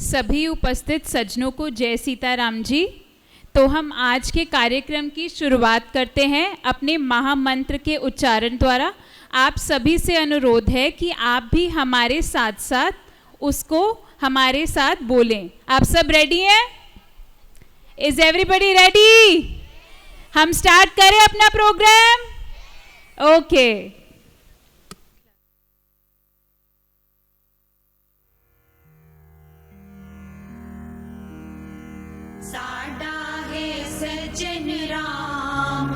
सभी उपस्थित सज्जनों को जय सीताराम जी। तो हम आज के कार्यक्रम की शुरुआत करते हैं अपने महामंत्र के उच्चारण द्वारा। आप सभी से अनुरोध है कि आप भी हमारे साथ साथ उसको हमारे साथ बोलें। आप सब रेडी हैं? Is everybody ready? हम स्टार्ट करें अपना प्रोग्राम? ओके। साडा है सज्जन राम,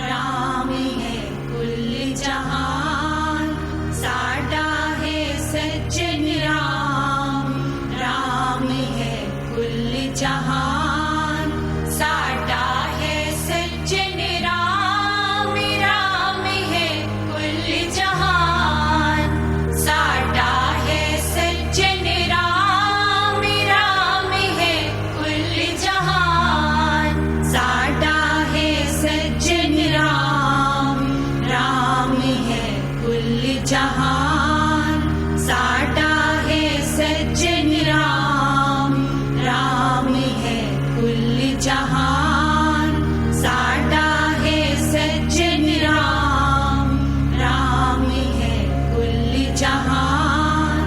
राम है कुल जहान। साडा है सज्जन राम, राम है कुल जहान। साडा है सज्जन राम, राम है कुल जहान। साडा है सज्जन राम, राम है कुल जहान। साडा है सज्जन राम, राम है कुल जहान। साडा है सज्जन राम, राम है कुल जहान। साडा है सज्जन राम, राम है कुल जहान।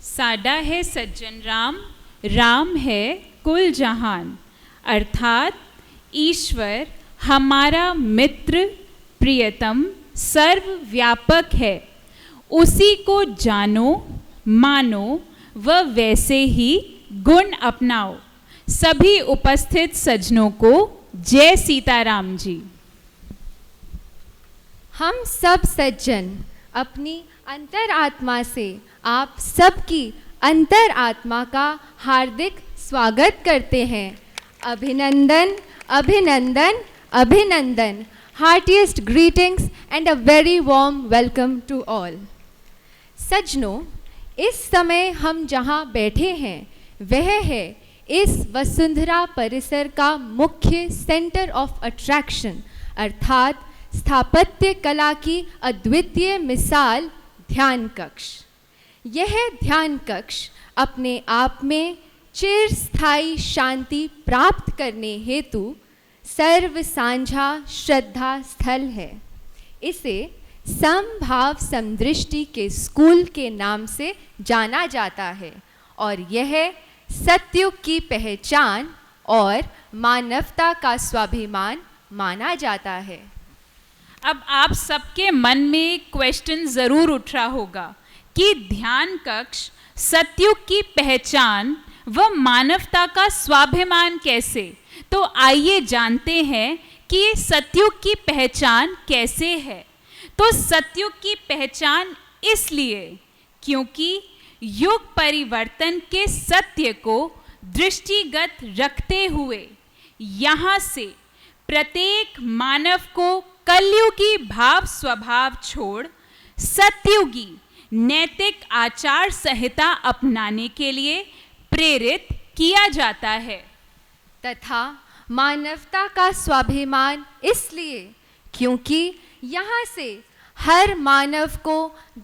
साडा है सज्जन राम, राम है कुल जहान। अर्थात ईश्वर हमारा मित्र, प्रियतम, सर्वव्यापक है। उसी को जानो, मानो व वैसे ही गुण अपनाओ। सभी उपस्थित सज्जनों को जय सीताराम जी। हम सब सज्जन अपनी अंतरात्मा से आप सबकी अंतरात्मा का हार्दिक स्वागत करते हैं। अभिनंदन, अभिनंदन, अभिनंदन। Heartiest greetings and a very warm welcome to all. सज्जनों, इस समय हम जहाँ बैठे हैं वह है इस वसुंधरा परिसर का मुख्य सेंटर ऑफ अट्रैक्शन, अर्थात स्थापत्य कला की अद्वितीय मिसाल ध्यान कक्ष। यह ध्यान कक्ष अपने आप में चिरस्थायी शांति प्राप्त करने हेतु सर्व साझा श्रद्धा स्थल है। इसे समभाव समदृष्टि के स्कूल के नाम से जाना जाता है और यह सत्युग की पहचान और मानवता का स्वाभिमान माना जाता है। अब आप सबके मन में एक क्वेश्चन जरूर उठ रहा होगा कि ध्यान कक्ष सत्युग की पहचान व मानवता का स्वाभिमान कैसे? तो आइए जानते हैं कि ये सत्युग की पहचान कैसे है। तो सत्युग की पहचान इसलिए क्योंकि युग परिवर्तन के सत्य को दृष्टिगत रखते हुए यहाँ से प्रत्येक मानव को कलयुगी भाव स्वभाव छोड़ सत्युगी नैतिक आचार संहिता अपनाने के लिए प्रेरित किया जाता है। तथा मानवता का स्वाभिमान इसलिए क्योंकि यहाँ से हर मानव को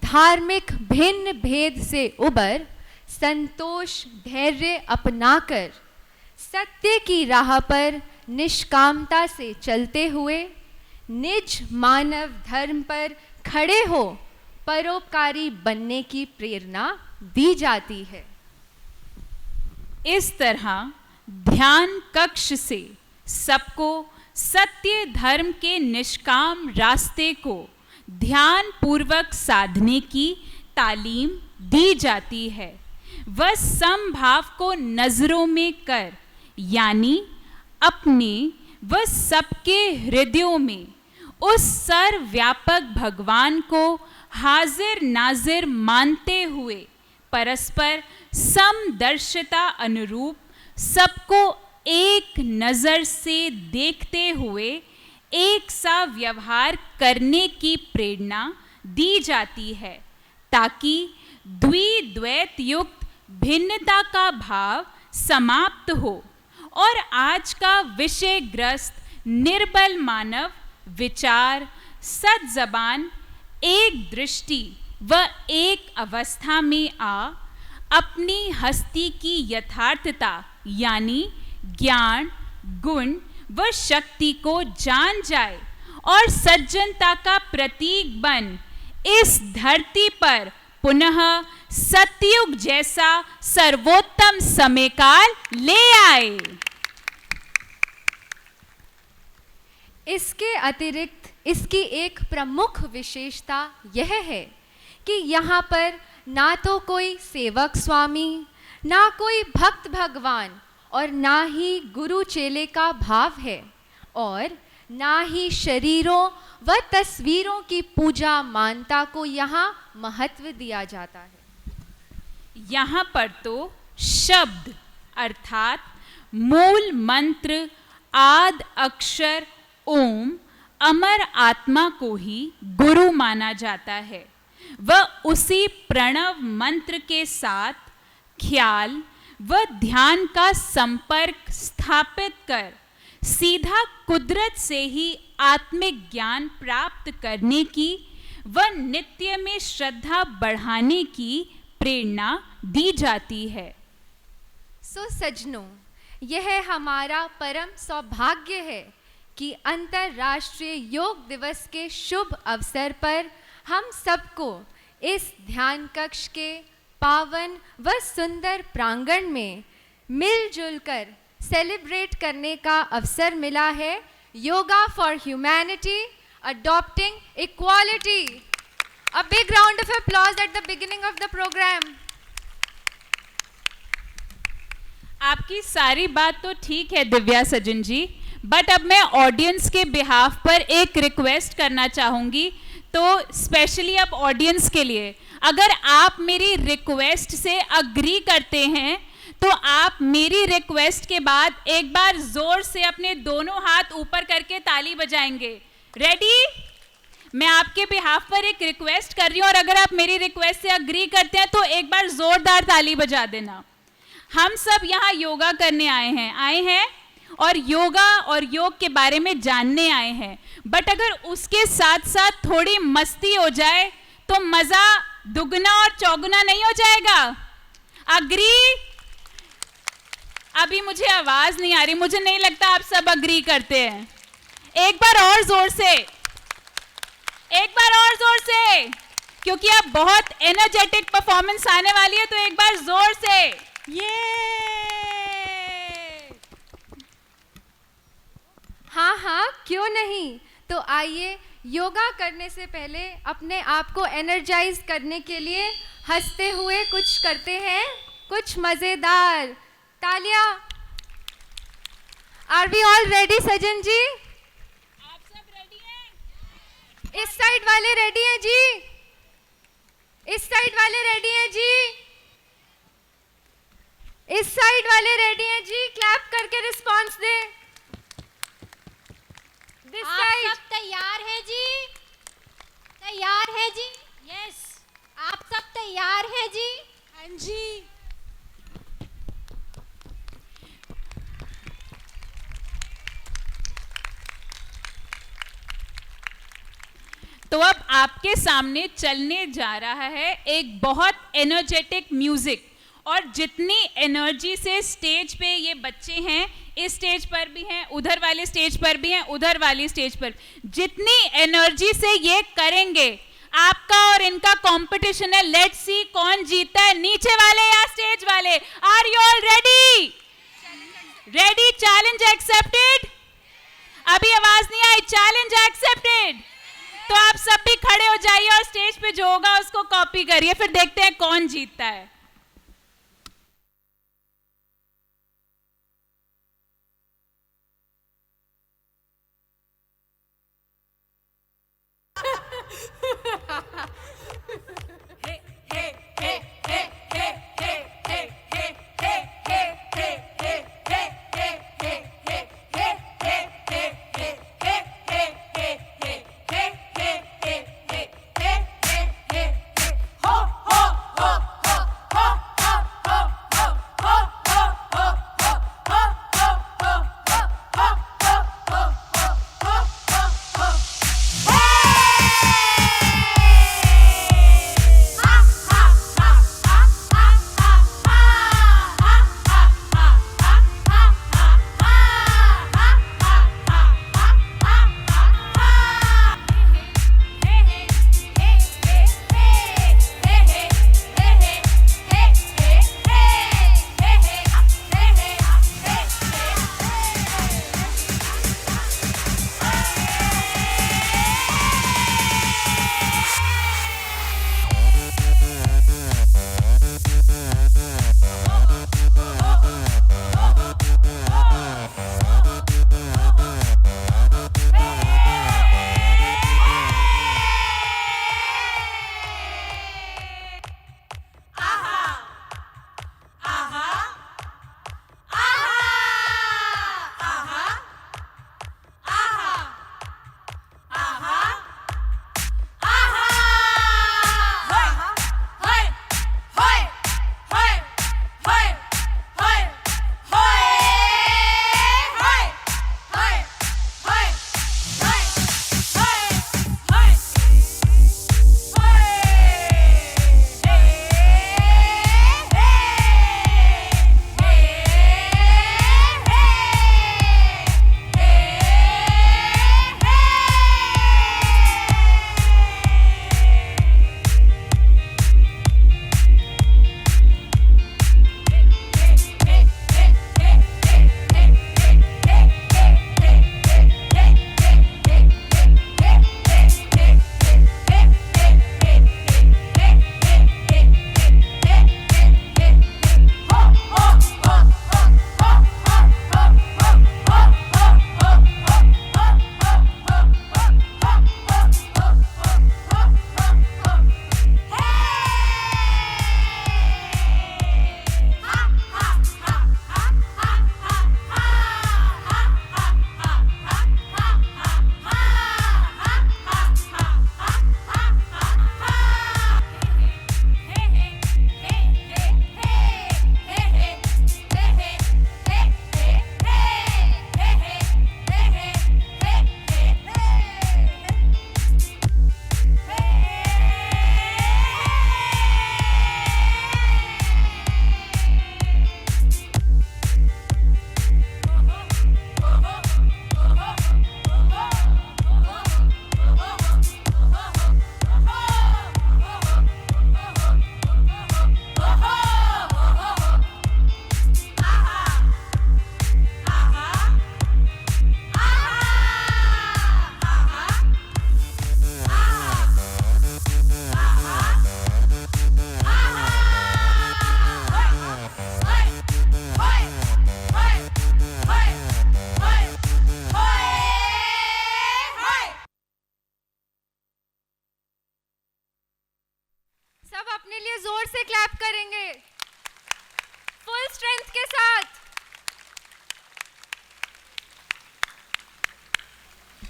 धार्मिक भिन्न भेद से उबर संतोष धैर्य अपनाकर सत्य की राह पर निष्कामता से चलते हुए निज मानव धर्म पर खड़े हो परोपकारी बनने की प्रेरणा दी जाती है। इस तरह ध्यान कक्ष से सबको सत्य धर्म के निष्काम रास्ते को ध्यान पूर्वक साधने की तालीम दी जाती है। वह समभाव को नजरों में कर यानी अपने व सबके हृदयों में उस सर्वव्यापक भगवान को हाजिर नाजिर मानते हुए परस्पर समदर्शिता अनुरूप सबको एक नज़र से देखते हुए एक सा व्यवहार करने की प्रेरणा दी जाती है ताकि द्विद्वैत युक्त भिन्नता का भाव समाप्त हो और आज का विषयग्रस्त निर्बल मानव विचार, सद जबान, एक दृष्टि वह एक अवस्था में आ अपनी हस्ती की यथार्थता यानी ज्ञान, गुण व शक्ति को जान जाए और सज्जनता का प्रतीक बन इस धरती पर पुनः सतयुग जैसा सर्वोत्तम समयकाल ले आए। इसके अतिरिक्त इसकी एक प्रमुख विशेषता यह है कि यहाँ पर ना तो कोई सेवक स्वामी, ना कोई भक्त भगवान और ना ही गुरु चेले का भाव है और ना ही शरीरों व तस्वीरों की पूजा मानता को यहाँ महत्व दिया जाता है। यहाँ पर तो शब्द अर्थात मूल मंत्र आद अक्षर ओम अमर आत्मा को ही गुरु माना जाता है। वह उसी प्रणव मंत्र के साथ ख्याल व ध्यान का संपर्क स्थापित कर सीधा कुदरत से ही आत्मिक ज्ञान प्राप्त करने की व नित्य में श्रद्धा बढ़ाने की प्रेरणा दी जाती है। सो सज्जनों, यह हमारा परम सौभाग्य है कि अंतर्राष्ट्रीय योग दिवस के शुभ अवसर पर हम सबको इस ध्यान कक्ष के पावन व सुंदर प्रांगण में मिलजुल कर सेलिब्रेट करने का अवसर मिला है। Yoga for humanity adopting equality. A big round of applause at the beginning of the program. आपकी सारी बात तो ठीक है दिव्या सज्जन जी, बट अब मैं ऑडियंस के बिहाफ पर एक रिक्वेस्ट करना चाहूँगी। तो स्पेशली अब ऑडियंस के लिए, अगर आप मेरी रिक्वेस्ट से अग्री करते हैं तो आप मेरी रिक्वेस्ट के बाद एक बार जोर से अपने दोनों हाथ ऊपर करके ताली बजाएंगे। रेडी? मैं आपके बिहाफ पर एक रिक्वेस्ट कर रही हूँ और अगर आप मेरी रिक्वेस्ट से अग्री करते हैं तो एक बार जोरदार ताली बजा देना। हम सब यहाँ योगा करने आए हैं और योगा और योग के बारे में जानने आए हैं, बट अगर उसके साथ साथ थोड़ी मस्ती हो जाए तो मजा दुगना और चौगुना नहीं हो जाएगा? अग्री? अभी मुझे आवाज नहीं आ रही, मुझे नहीं लगता आप सब अग्री करते हैं। एक बार और जोर से, एक बार और जोर से, क्योंकि अब बहुत एनर्जेटिक परफॉर्मेंस आने वाली है, तो एक बार जोर से ये। हाँ हाँ, क्यों नहीं। तो आइए योगा करने से पहले अपने आप को एनर्जाइज करने के लिए हंसते हुए कुछ करते हैं, कुछ मजेदार। तालियां। आर वी ऑल रेडी सज्जन जी? आप सब रेडी हैं? इस साइड वाले रेडी हैं जी? इस साइड वाले रेडी हैं जी? इस साइड वाले रेडी हैं जी? क्लैप करके रिस्पांस दे। This side. आप सब तैयार हैं जी? तैयार है जी? यस। आप सब तैयार हैं जी? हाँ जी। तो अब आपके सामने चलने जा रहा है एक बहुत एनर्जेटिक म्यूजिक, और जितनी एनर्जी से स्टेज पे ये बच्चे हैं, इस स्टेज पर भी हैं, उधर वाले स्टेज पर भी हैं, उधर वाली स्टेज पर, जितनी एनर्जी से ये करेंगे, आपका और इनका कंपटीशन है। लेट्स सी कौन जीतता है, नीचे वाले या स्टेज वाले। Are you all ready? Ready? Challenge accepted? अभी आवाज नहीं आई। Challenge accepted. तो आप सब भी खड़े हो जाइए और स्टेज पे जो होगा उसको कॉपी करिए, फिर देखते हैं कौन जीतता है।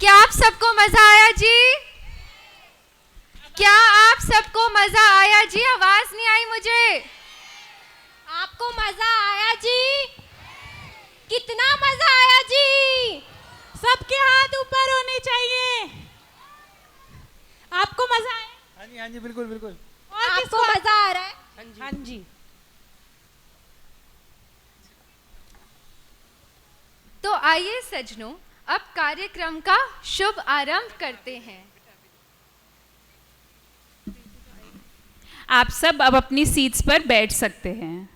क्या आप सबको मजा आया जी? क्या आप सबको मजा आया जी? आवाज नहीं आई मुझे। आपको मजा आया जी? कितना मजा आया जी? सबके हाथ ऊपर होने चाहिए। आपको मजा आया? हाँ जी, हाँ जी, बिल्कुल बिल्कुल। और आपको मजा आ रहा है? हाँ जी। तो आइए सज्जनों, अब कार्यक्रम का शुभ आरंभ करते हैं। आप सब अब अपनी सीट्स पर बैठ सकते हैं।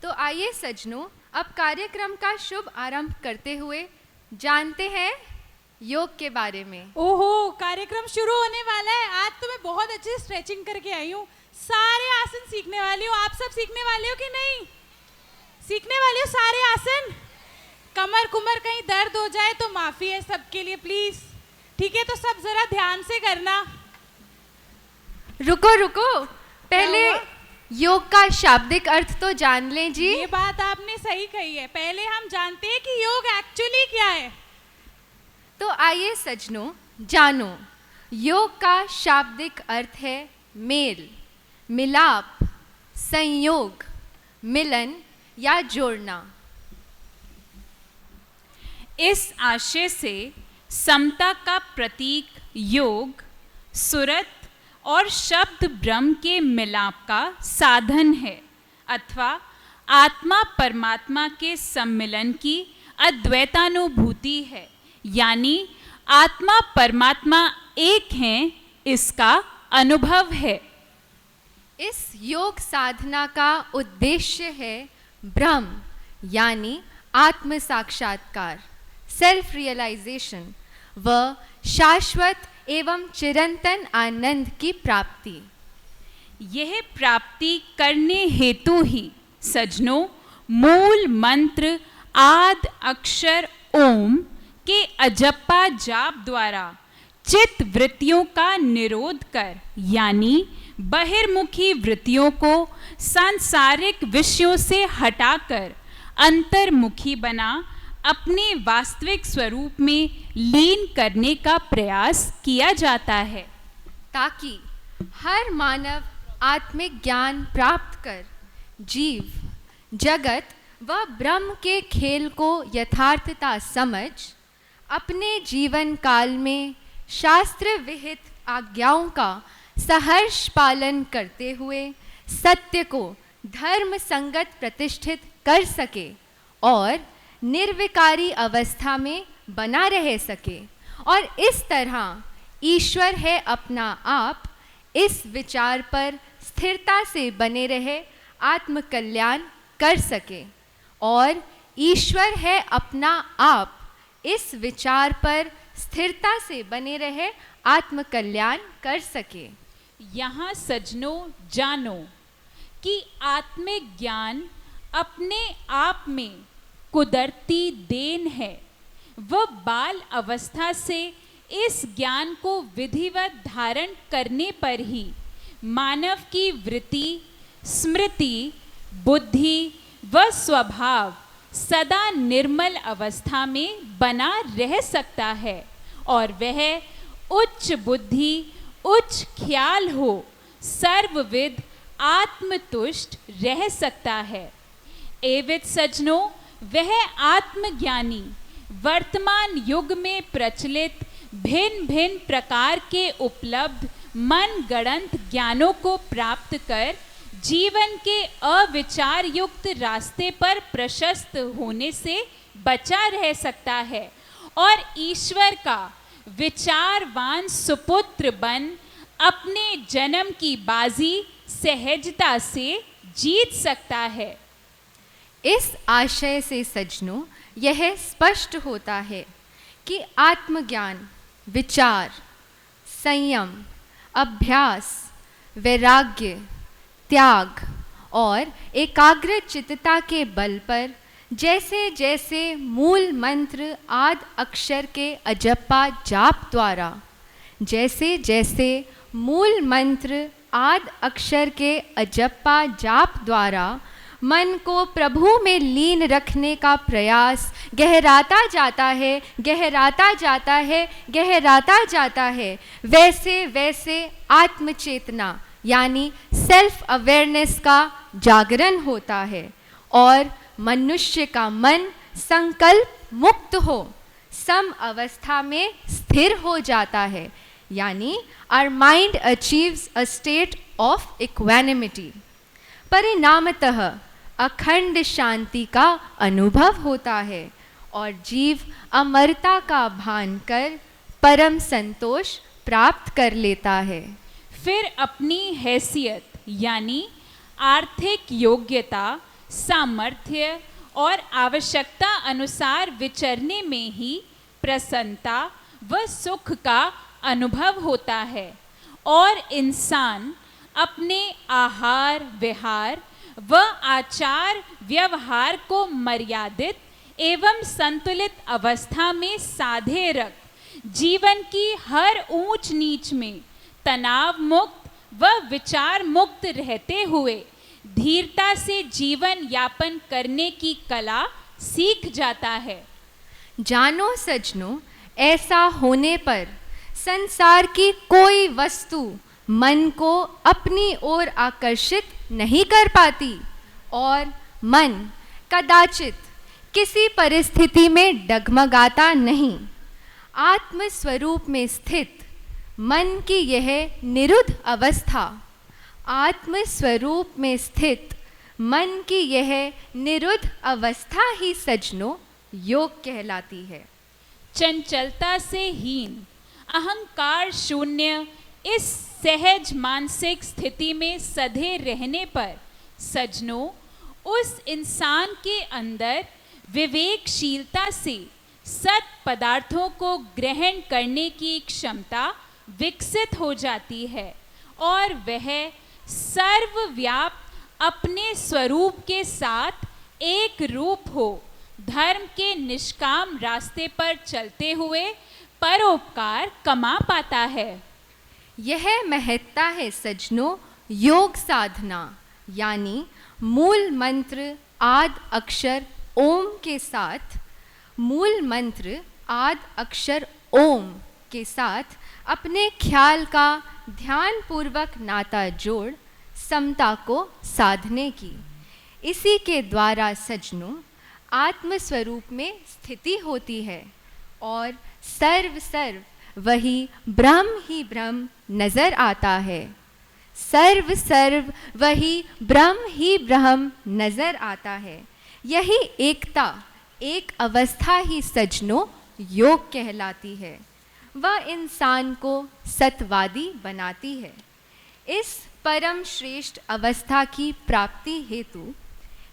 तो आइए सज्जनों, अब कार्यक्रम का शुभ आरंभ करते हुए जानते हैं योग के बारे में। ओहो, कार्यक्रम शुरू होने वाला है। आज तो मैं बहुत अच्छी स्ट्रेचिंग करके आई हूँ। सारे आसन सीखने वाली हूँ। आप सब सीखने वाले हो कि नहीं? सीखने वाले हो सारे आसन? कमर कुमर कहीं दर्द हो जाए तो माफी है सबके लिए, प्लीज। ठीक है, तो सब जरा ध्यान से करना। रुको रुको, पहले योग का शाब्दिक अर्थ तो जान लें जी। ये बात आपने सही कही है। पहले हम जानते हैं कि योग एक्चुअली क्या है। तो आइए सज्जनों, जानो। योग का शाब्दिक अर्थ है मेल, मिलाप, संयोग, मिलन या जोड़ना। इस आशय से समता का प्रतीक योग, सुरत और शब्द ब्रह्म के मिलाप का साधन है अथवा आत्मा परमात्मा के सम्मिलन की अद्वैतानुभूति है, यानी आत्मा परमात्मा एक हैं, इसका अनुभव है। इस योग साधना का उद्देश्य है ब्रह्म यानी आत्म साक्षात्कार, सेल्फ रियलाइजेशन व शाश्वत एवं चिरंतन आनंद की प्राप्ति। यह प्राप्ति करने हेतु ही सज्जनों मूल मंत्र आद अक्षर ओम के अजप्पा जाप द्वारा चित्त वृत्तियों का निरोध कर, यानी बहिर्मुखी वृत्तियों को सांसारिक विषयों से हटाकर अंतर्मुखी बना अपने वास्तविक स्वरूप में लीन करने का प्रयास किया जाता है, ताकि हर मानव आत्मिक ज्ञान प्राप्त कर जीव, जगत व ब्रह्म के खेल को यथार्थता समझ अपने जीवन काल में शास्त्र विहित आज्ञाओं का सहर्ष पालन करते हुए सत्य को धर्म संगत प्रतिष्ठित कर सके और निर्विकारी अवस्था में बना रह सके और इस तरह ईश्वर है अपना आप, इस विचार पर स्थिरता से बने रहे आत्म कल्याण कर सके और ईश्वर है अपना आप, इस विचार पर स्थिरता से बने रहे आत्म कल्याण कर सके। यहाँ सज्जनों जानो कि आत्मिक ज्ञान अपने आप में कुदरती देन है। वह बाल अवस्था से इस ज्ञान को विधिवत धारण करने पर ही मानव की वृत्ति, स्मृति, बुद्धि व स्वभाव सदा निर्मल अवस्था में बना रह सकता है और वह उच्च बुद्धि, उच्च ख्याल हो सर्वविद आत्मतुष्ट रह सकता है। एवं सज्जनों, वह आत्मज्ञानी वर्तमान युग में प्रचलित भिन्न भिन्न प्रकार के उपलब्ध मन गणंत ज्ञानों को प्राप्त कर जीवन के अविचार युक्त रास्ते पर प्रशस्त होने से बचा रह सकता है और ईश्वर का विचारवान सुपुत्र बन अपने जन्म की बाजी सहजता से जीत सकता है। इस आशय से सज्जनों यह स्पष्ट होता है कि आत्मज्ञान, विचार, संयम, अभ्यास, वैराग्य, त्याग और एकाग्र चित्तता के बल पर जैसे जैसे मूल मंत्र आद अक्षर के अजप्पा जाप द्वारा जैसे जैसे मूल मंत्र आद अक्षर के अजप्पा जाप द्वारा मन को प्रभु में लीन रखने का प्रयास गहराता जाता है, गहराता जाता है, गहराता जाता है, वैसे वैसे आत्मचेतना यानी सेल्फ अवेयरनेस का जागरण होता है और मनुष्य का मन संकल्प मुक्त हो सम अवस्था में स्थिर हो जाता है, यानी our mind achieves a state of equanimity. परिणामतः अखंड शांति का अनुभव होता है और जीव अमरता का भान कर परम संतोष प्राप्त कर लेता है। फिर अपनी हैसियत यानी आर्थिक योग्यता, सामर्थ्य और आवश्यकता अनुसार विचरने में ही प्रसन्नता व सुख का अनुभव होता है और इंसान अपने आहार विहार व आचार व्यवहार को मर्यादित एवं संतुलित अवस्था में साधे रख जीवन की हर ऊंच नीच में तनाव मुक्त व विचार मुक्त रहते हुए धीरता से जीवन यापन करने की कला सीख जाता है। जानो सजनों, ऐसा होने पर संसार की कोई वस्तु मन को अपनी ओर आकर्षित नहीं कर पाती और मन कदाचित किसी परिस्थिति में डगमगाता नहीं। आत्म स्वरूप में स्थित मन की यह निरुद्ध अवस्था, आत्म स्वरूप में स्थित मन की यह निरुद्ध अवस्था ही सजनों योग कहलाती है। चंचलता से हीन, अहंकार शून्य इस सहज मानसिक स्थिति में सधे रहने पर सजनों उस इंसान के अंदर विवेकशीलता से सत पदार्थों को ग्रहण करने की क्षमता विकसित हो जाती है और वह सर्वव्याप्त अपने स्वरूप के साथ एक रूप हो धर्म के निष्काम रास्ते पर चलते हुए परोपकार कमा पाता है। यह महत्ता है सजनों योग साधना, यानी मूल मंत्र आद अक्षर ओम के साथ, मूल मंत्र आद अक्षर ओम के साथ अपने ख्याल का ध्यान पूर्वक नाता जोड़ समता को साधने की। इसी के द्वारा सजनों आत्म स्वरूप में स्थिति होती है और सर्व सर्व वही ब्रह्म ही ब्रह्म नजर आता है। सर्व सर्व वही ब्रह्म ही ब्रह्म नजर आता है। यही एकता, एक अवस्था ही सजनों योग कहलाती है। वह इंसान को सतवादी बनाती है। इस परम श्रेष्ठ अवस्था की प्राप्ति हेतु,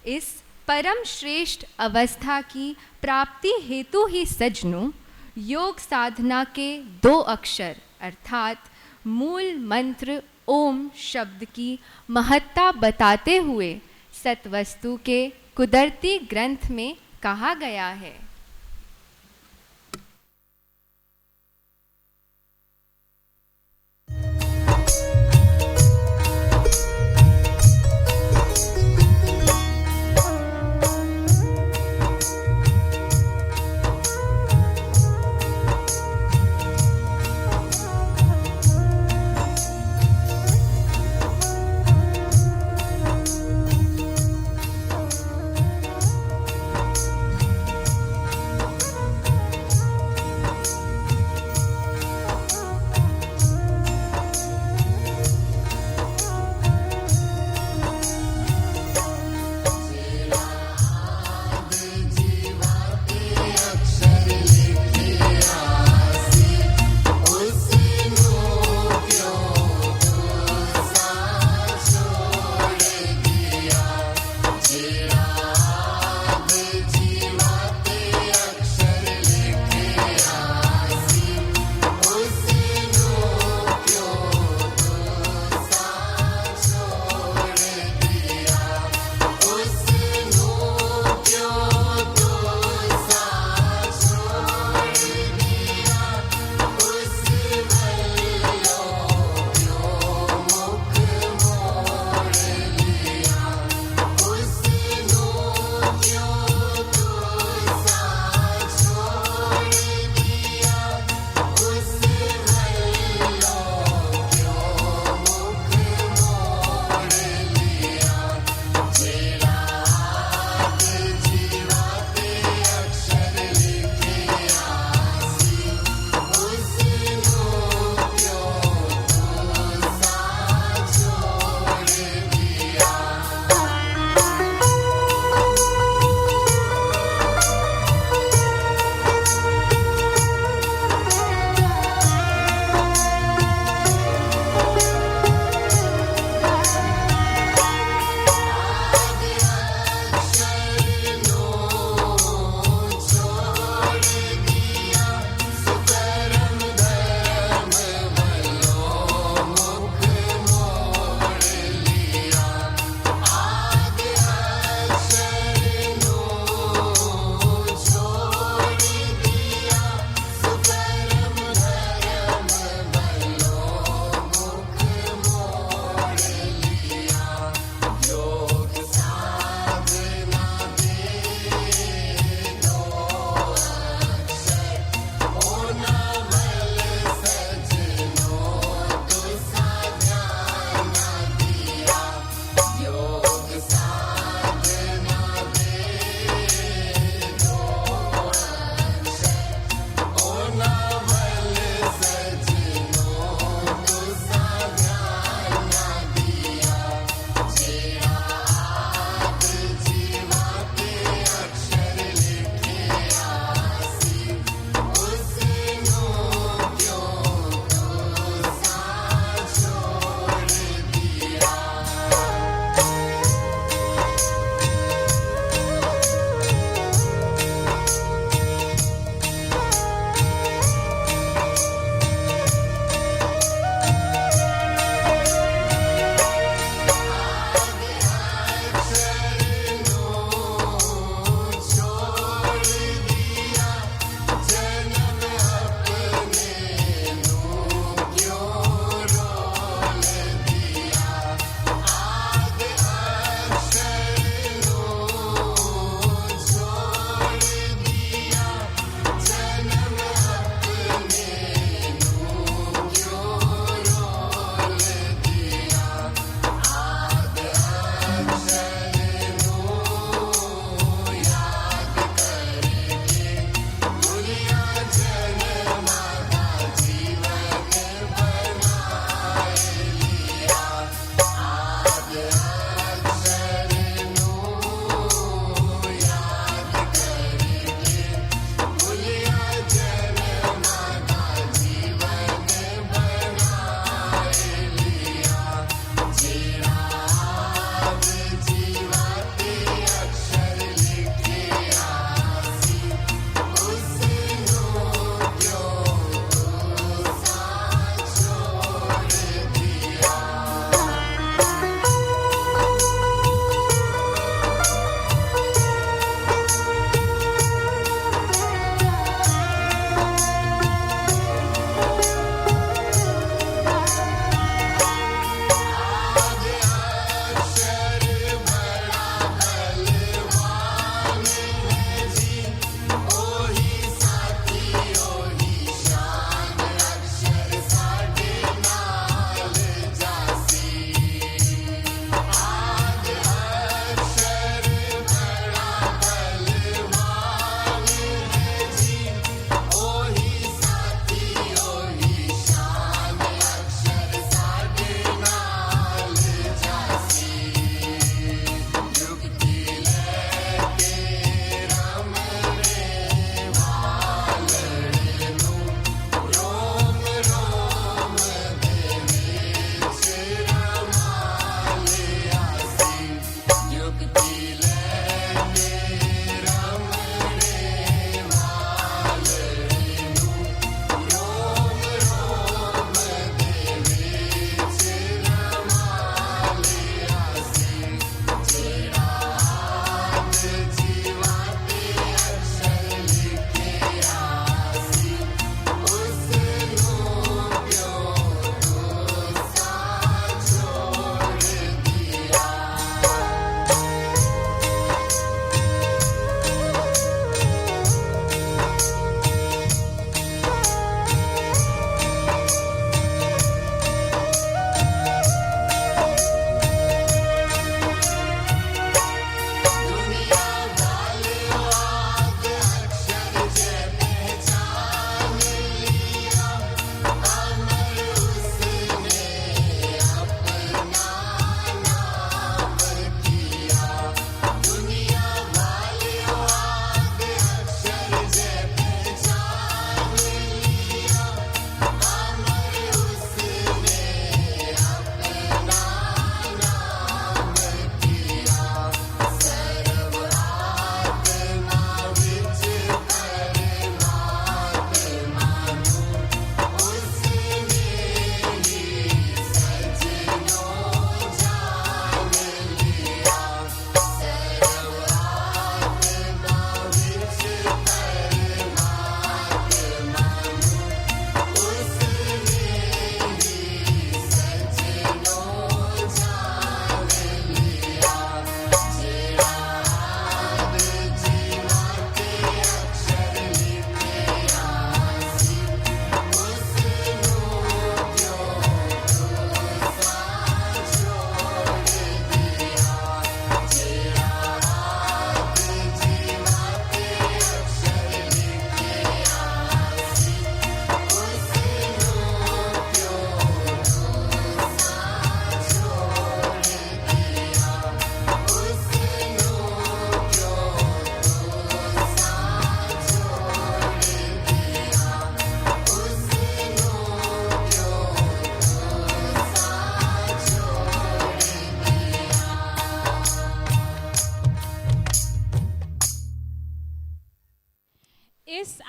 इस परम श्रेष्ठ अवस्था की प्राप्ति हेतु ही सजनों योग साधना के 2 अक्षर अर्थात मूल मंत्र ओम शब्द की महत्ता बताते हुए सतवस्तु के कुदरती ग्रंथ में कहा गया है।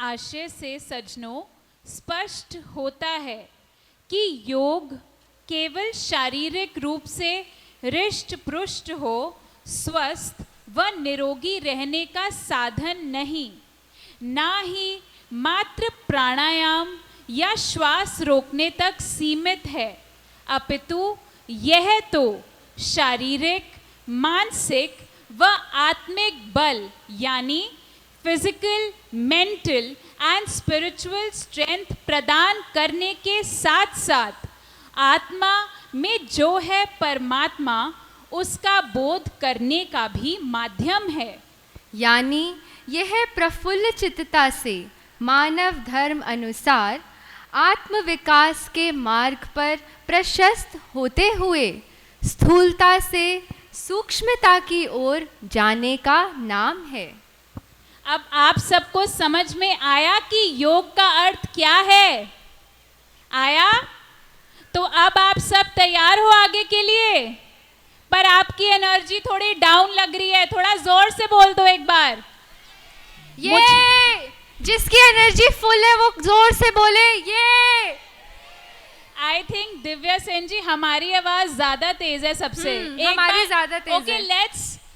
आशय से सज्जनों स्पष्ट होता है कि योग केवल शारीरिक रूप से हृष्ट पुष्ट हो स्वस्थ व निरोगी रहने का साधन नहीं, ना ही मात्र प्राणायाम या श्वास रोकने तक सीमित है, अपितु यह तो शारीरिक, मानसिक व आत्मिक बल यानी physical, mental and spiritual strength प्रदान करने के साथ साथ आत्मा में जो है परमात्मा उसका बोध करने का भी माध्यम है। यानी यह प्रफुल्ल चित्तता से मानव धर्म अनुसार आत्म विकास के मार्ग पर प्रशस्त होते हुए स्थूलता से सूक्ष्मता की ओर जाने का नाम है। अब आप सबको समझ में आया कि योग का अर्थ क्या है? आया? तो अब आप सब तैयार हो आगे के लिए? पर आपकी एनर्जी थोड़ी डाउन लग रही है, थोड़ा जोर से बोल दो एक बार। ये जिसकी एनर्जी फुल है वो जोर से बोले ये। आई थिंक दिव्या सेन जी हमारी आवाज ज्यादा तेज है सबसे। हमारी ज्यादा तेज ओके, है।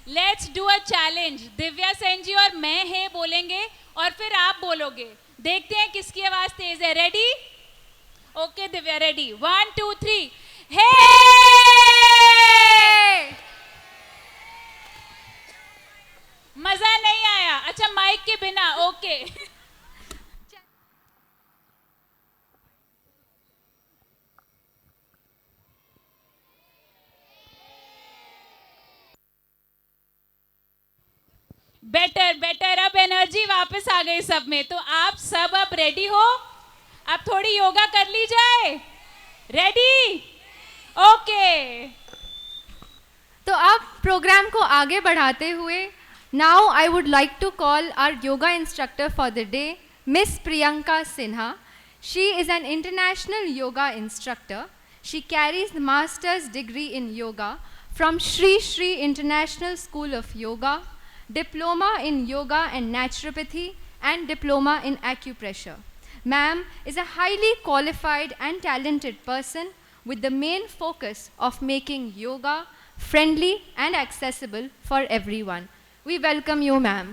Let's do a challenge. Divya Sen ji और मैं है बोलेंगे और फिर आप बोलोगे, देखते हैं किसकी आवाज तेज है। रेडी? Okay Divya, ready? 1 2 3 हे। मजा नहीं आया? अच्छा, माइक के बिना। Okay better. अब एनर्जी वापस आ गई सब में। तो आप सब अब रेडी हो? अब थोड़ी योगा कर ली जाए। रेडी? ओके। तो अब प्रोग्राम को आगे बढ़ाते हुए now I would like to call our yoga instructor for the day, miss Priyanka Sinha. She is an international yoga instructor. She carries the master's degree in yoga from Shri Shri International School of Yoga, diploma in yoga and naturopathy, and diploma in acupressure. Ma'am is a highly qualified and talented person with the main focus of making yoga friendly and accessible for everyone. We welcome you, ma'am.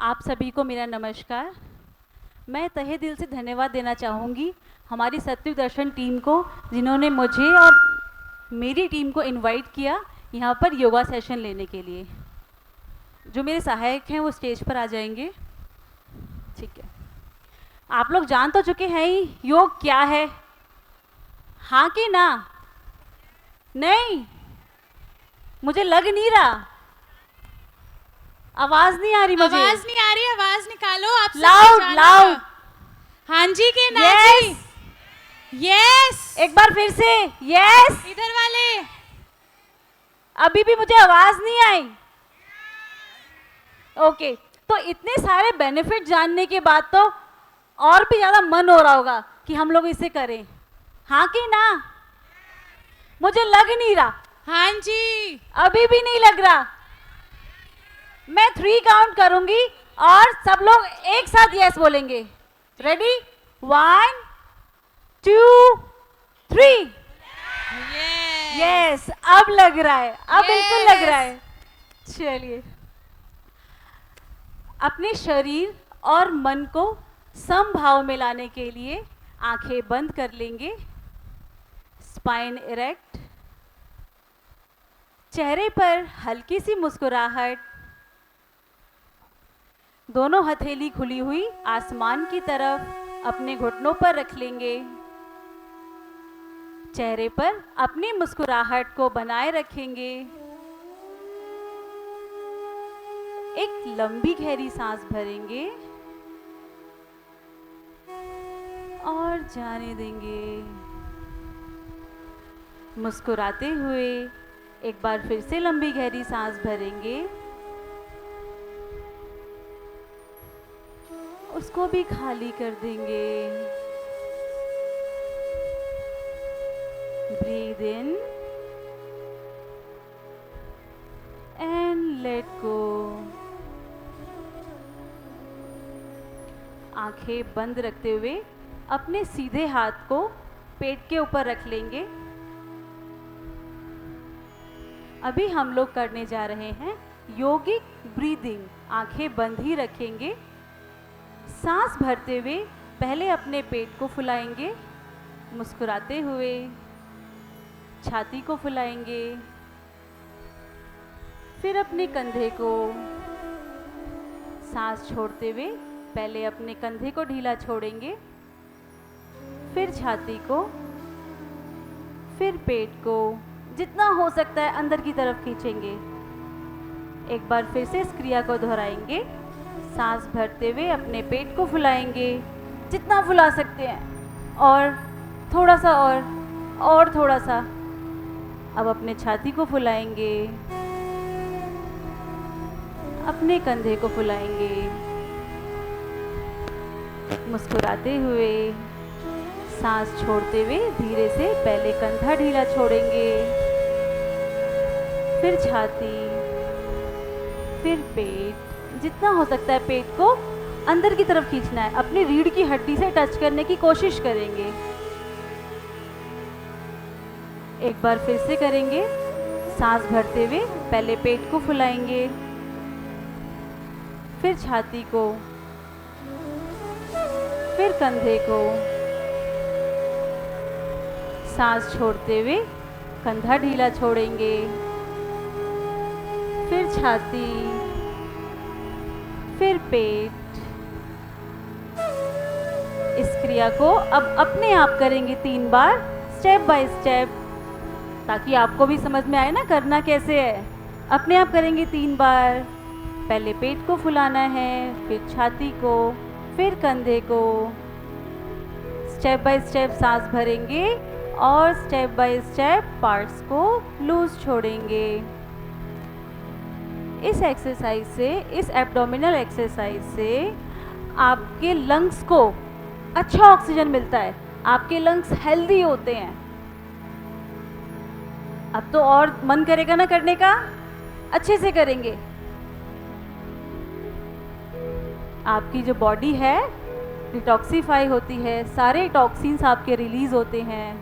आप सभी को मेरा नमस्कार। मैं तहे दिल से धन्यवाद देना चाहूँगी हमारी सत्युग दर्शन टीम को, जिन्होंने मुझे और मेरी टीम को इनवाइट किया यहाँ पर योगा सेशन लेने के लिए। जो मेरे सहायक हैं वो स्टेज पर आ जाएंगे। ठीक है, आप लोग जान तो चुके हैं ही योग क्या है, हाँ कि ना? नहीं, मुझे लग नहीं रहा, आवाज नहीं आ रही मुझे। आवाज नहीं आ रही, आवाज निकालो आप सब। लाउड। हाँ जी के ना Yes. जी? यस। एक बार फिर से यस। इधर वाले। अभी भी मुझे आवाज नहीं आई। ओके, तो इतने सारे बेनिफिट जानने के बाद तो और भी ज्यादा मन हो रहा होगा कि हम लोग इसे करें, हाँ कि ना? मुझे लग नहीं रहा। हाँ जी। अभी भी नहीं लग रहा। मैं 3 काउंट करूंगी और सब लोग एक साथ यस बोलेंगे। रेडी? 1 2 3। यस, अब लग रहा है, अब बिल्कुल लग रहा है। चलिए, अपने शरीर और मन को समभाव में लाने के लिए आंखें बंद कर लेंगे, स्पाइन इरेक्ट, चेहरे पर हल्की सी मुस्कुराहट, दोनों हथेली खुली हुई आसमान की तरफ अपने घुटनों पर रख लेंगे। चेहरे पर अपनी मुस्कुराहट को बनाए रखेंगे। एक लंबी गहरी सांस भरेंगे और जाने देंगे। मुस्कुराते हुए एक बार फिर से लंबी गहरी सांस भरेंगे, उसको भी खाली कर देंगे। Breathe in and let go. आंखें बंद रखते हुए अपने सीधे हाथ को पेट के ऊपर रख लेंगे। अभी हम लोग करने जा रहे हैं योगिक ब्रीदिंग। आंखें बंद ही रखेंगे। सांस भरते हुए पहले अपने पेट को फुलाएंगे, मुस्कुराते हुए छाती को फुलाएंगे, फिर अपने कंधे को। सांस छोड़ते हुए पहले अपने कंधे को ढीला छोड़ेंगे, फिर छाती को, फिर पेट को जितना हो सकता है अंदर की तरफ खींचेंगे। एक बार फिर से इस क्रिया को दोहराएंगे। सांस भरते हुए अपने पेट को फुलाएंगे, जितना फुला सकते हैं, और थोड़ा सा और थोड़ा सा। अब अपने छाती को फुलाएंगे, अपने कंधे को फुलाएंगे, मुस्कुराते हुए। सांस छोड़ते हुए धीरे से पहले कंधा ढीला छोड़ेंगे, फिर छाती, फिर पेट। जितना हो सकता है पेट को अंदर की तरफ खींचना है। अपनी रीढ़ की हड्डी से टच करने की कोशिश करेंगे। एक बार फिर से करेंगे। सांस भरते हुए पहले पेट को फुलाएंगे, फिर छाती को, फिर कंधे को। सांस छोड़ते हुए कंधा ढीला छोड़ेंगे, फिर छाती, फिर पेट। इस क्रिया को अब अपने आप करेंगे 3 बार, स्टेप बाय स्टेप, ताकि आपको भी समझ में आए ना करना कैसे है। अपने आप करेंगे 3 बार। पहले पेट को फुलाना है, फिर छाती को, फिर कंधे को। स्टेप बाय स्टेप सांस भरेंगे और स्टेप बाय स्टेप पार्ट्स को लूज छोड़ेंगे। इस एक्सरसाइज से, इस एब्डोमिनल एक्सरसाइज से आपके लंग्स को अच्छा ऑक्सीजन मिलता है, आपके लंग्स हेल्दी होते हैं। अब तो और मन करेगा ना करने का, अच्छे से करेंगे। आपकी जो बॉडी है डिटॉक्सिफाई होती है, सारे टॉक्सिन्स आपके रिलीज होते हैं।